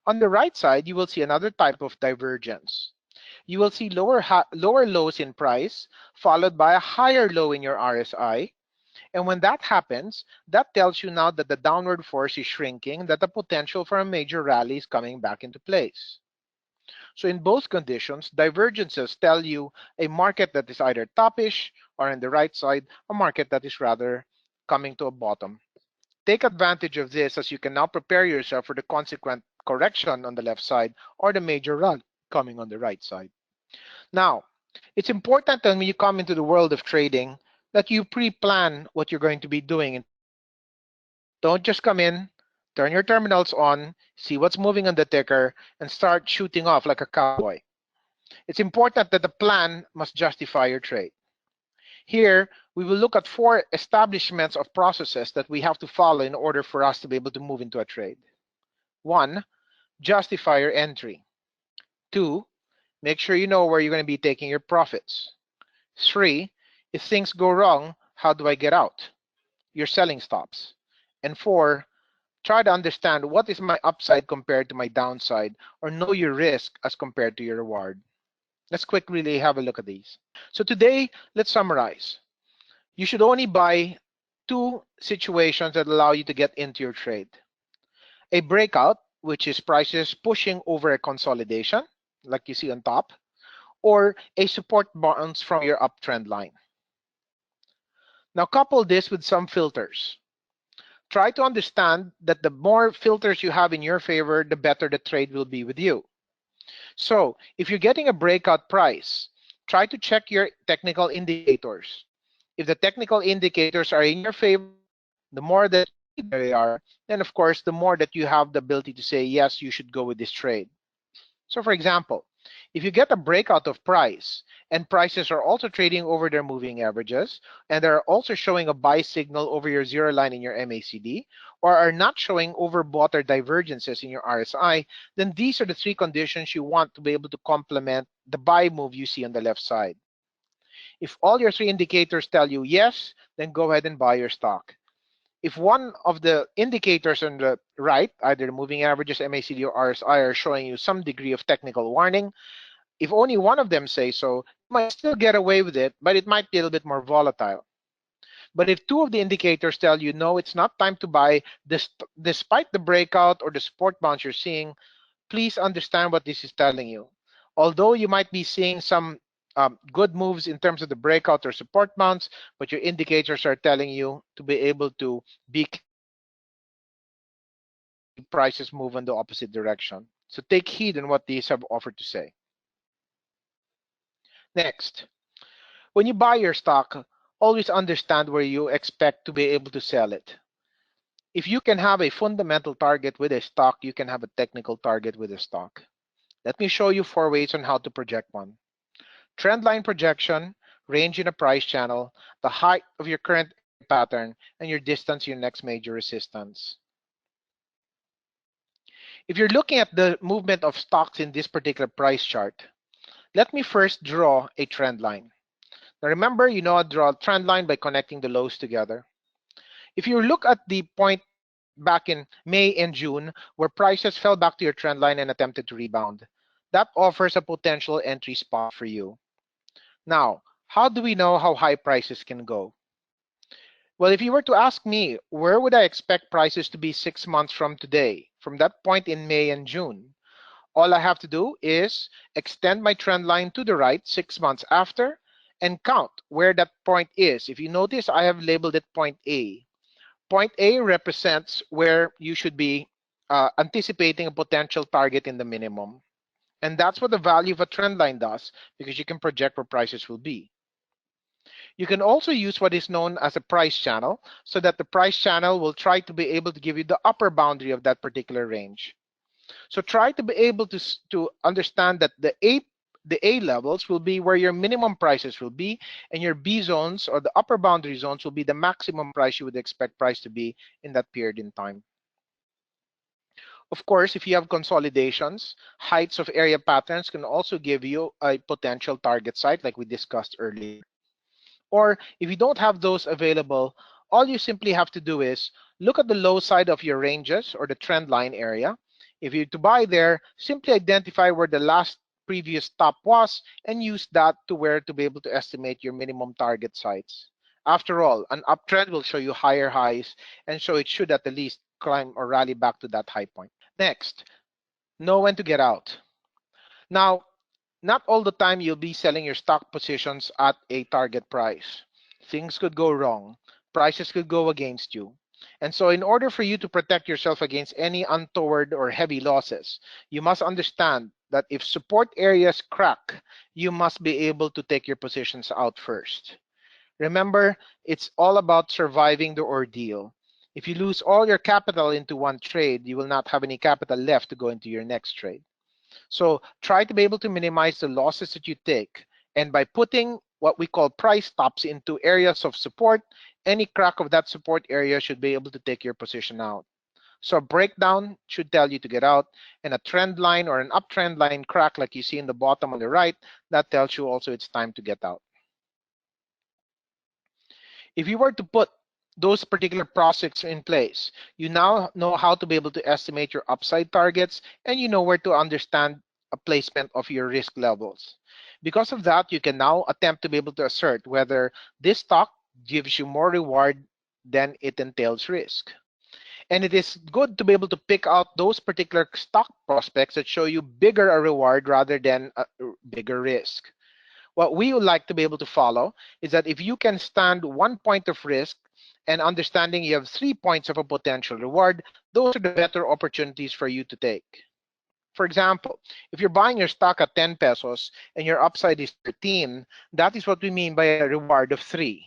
On the right side, you will see another type of divergence. You will see lower lows in price, followed by a higher low in your RSI. And when that happens, that tells you now that the downward force is shrinking, that the potential for a major rally is coming back into place. So in both conditions, divergences tell you a market that is either topish or on the right side, a market that is rather coming to a bottom. Take advantage of this as you can now prepare yourself for the consequent correction on the left side or the major run coming on the right side. Now, it's important that when you come into the world of trading that you pre-plan what you're going to be doing in terms of trading. Don't just come in, turn your terminals on, see what's moving on the ticker, and start shooting off like a cowboy. It's important that the plan must justify your trade. Here, we will look at 4 establishments of processes that we have to follow in order for us to be able to move into a trade. 1, justify your entry. 2, make sure you know where you're going to be taking your profits. 3, if things go wrong, how do I get out? Your selling stops. And 4, try to understand what is my upside compared to my downside, or know your risk as compared to your reward. Let's quickly have a look at these. So today, let's summarize. You should only buy 2 situations that allow you to get into your trade. A breakout, which is prices pushing over a consolidation, like you see on top, or a support bounce from your uptrend line. Now couple this with some filters. Try to understand that the more filters you have in your favor, the better the trade will be with you. So if you're getting a breakout price, try to check your technical indicators. If the technical indicators are in your favor, the more that you see they are, then of course, the more that you have the ability to say, yes, you should go with this trade. So for example, if you get a breakout of price and prices are also trading over their moving averages and they're also showing a buy signal over your zero line in your MACD or are not showing overbought or divergences in your RSI, then these are the 3 conditions you want to be able to complement the buy move you see on the left side. If all your 3 indicators tell you yes, then go ahead and buy your stock. If one of the indicators on the right, either the moving averages, MACD, or RSI, are showing you some degree of technical warning, if only one of them say so, you might still get away with it, but it might be a little bit more volatile. But if 2 of the indicators tell you, no, it's not time to buy, despite the breakout or the support bounce you're seeing, please understand what this is telling you. Although you might be seeing some good moves in terms of the breakout or support bounce, but your indicators are telling you to be able to be if you see prices move in the opposite direction. So take heed in what these have offered to say. Next, when you buy your stock, always understand where you expect to be able to sell it. If you can have a fundamental target with a stock, you can have a technical target with a stock. Let me show you 4 ways on how to project one. Trendline projection, range in a price channel, the height of your current area pattern, and your distance to your next major resistance. If you're looking at the movement of stocks in this particular price chart, let me first draw a trend line. Now remember, you know I draw a trend line by connecting the lows together. If you look at the point back in May and June, where prices fell back to your trend line and attempted to rebound, that offers a potential entry spot for you. Now, how do we know how high prices can go? Well, if you were to ask me, where would I expect prices to be 6 months from today, from that point in May and June? All I have to do is extend my trend line to the right 6 months after and count where that point is. If you notice, I have labeled it point A. Point A represents where you should be anticipating a potential target in the minimum. And that's what the value of a trend line does, because you can project where prices will be. You can also use what is known as a price channel, so that the price channel will try to be able to give you the upper boundary of that particular range. So try to be able to understand that the A levels will be where your minimum prices will be, and your B zones, or the upper boundary zones, will be the maximum price you would expect price to be in that period in time. Of course, if you have consolidations, heights of area patterns can also give you a potential target site like we discussed earlier. Or if you don't have those available, all you simply have to do is look at the low side of your ranges or the trend line area. If you're to buy there, simply identify where the last previous top was and use that to where to be able to estimate your minimum target sites. After all, an uptrend will show you higher highs, and so it should at the least climb or rally back to that high point. Next, know when to get out. Now, not all the time you'll be selling your stock positions at a target price. Things could go wrong. Prices could go against you. And so in order for you to protect yourself against any untoward or heavy losses, you must understand that if support areas crack, you must be able to take your positions out first. Remember, it's all about surviving the ordeal. If you lose all your capital into one trade, you will not have any capital left to go into your next trade. So try to be able to minimize the losses that you take. And by putting what we call price stops into areas of support, any crack of that support area should be able to take your position out. So a breakdown should tell you to get out, and a trend line or an uptrend line crack like you see in the bottom on the right, that tells you also it's time to get out. If you were to put those particular processes in place, you now know how to be able to estimate your upside targets, and you know where to understand a placement of your risk levels. Because of that, you can now attempt to be able to assert whether this stock gives you more reward than it entails risk. And it is good to be able to pick out those particular stock prospects that show you bigger a reward rather than a bigger risk. What we would like to be able to follow is that if you can stand 1 point of risk and understanding you have 3 points of a potential reward, those are the better opportunities for you to take. For example, if you're buying your stock at 10 pesos and your upside is 13, that is what we mean by a reward of 3.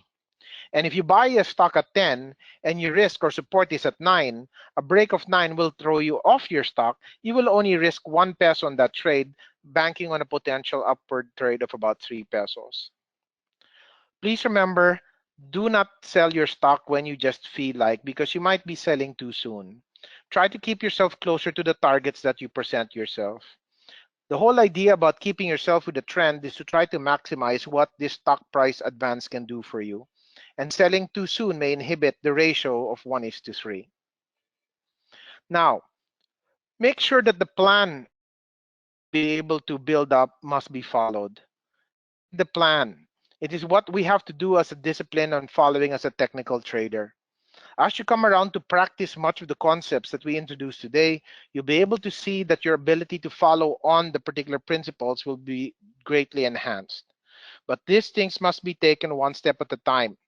And if you buy a stock at 10 and your risk or support is at 9, a break of 9 will throw you off your stock. You will only risk 1 peso on that trade, banking on a potential upward trade of about 3 pesos. Please remember, do not sell your stock when you just feel like, because you might be selling too soon. Try to keep yourself closer to the targets that you present yourself. The whole idea about keeping yourself with the trend is to try to maximize what this stock price advance can do for you. And selling too soon may inhibit the ratio of 1:3. Now, make sure that the plan to be able to build up must be followed. The plan. It is what we have to do as a discipline on following as a technical trader. As you come around to practice much of the concepts that we introduced today, you'll be able to see that your ability to follow on the particular principles will be greatly enhanced. But these things must be taken one step at a time.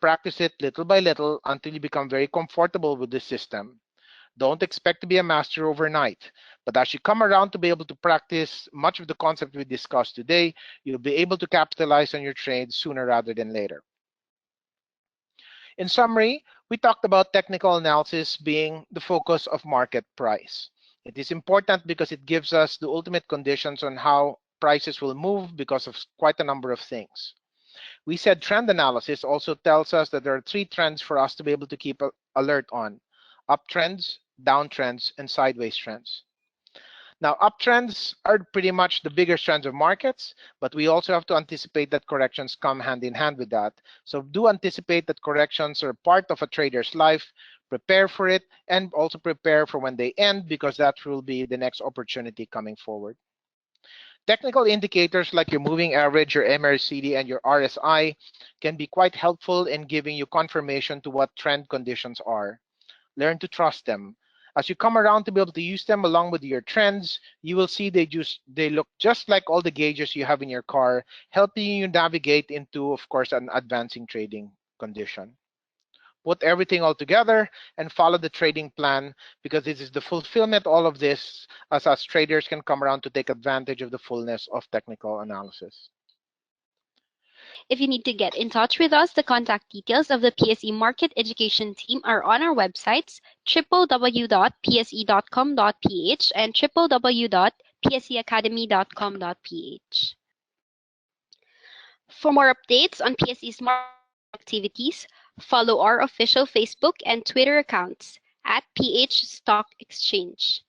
Practice it little by little until you become very comfortable with the system. Don't expect to be a master overnight, but as you come around to be able to practice much of the concept we discussed today, you'll be able to capitalize on your trades sooner rather than later. In summary, we talked about technical analysis being the focus of market price. It is important because it gives us the ultimate conditions on how prices will move because of quite a number of things. We said trend analysis also tells us that there are three trends for us to be able to keep alert on: uptrends, downtrends, and sideways trends. Now, uptrends are pretty much the bigger trends of markets, but we also have to anticipate that corrections come hand in hand with that. So do anticipate that corrections are part of a trader's life, prepare for it, and also prepare for when they end, because that will be the next opportunity coming forward. Technical indicators like your moving average, your MACD, and your RSI can be quite helpful in giving you confirmation to what trend conditions are. Learn to trust them. As you come around to be able to use them along with your trends, you will see they look just like all the gauges you have in your car, helping you navigate into, of course, an advancing trading condition. Put everything all together and follow the trading plan, because this is the fulfillment all of this as us traders can come around to take advantage of the fullness of technical analysis. If you need to get in touch with us, the contact details of the PSE Market Education Team are on our websites, www.pse.com.ph and www.pseacademy.com.ph. For more updates on PSE's market activities, follow our official Facebook and Twitter accounts at PH Stock Exchange.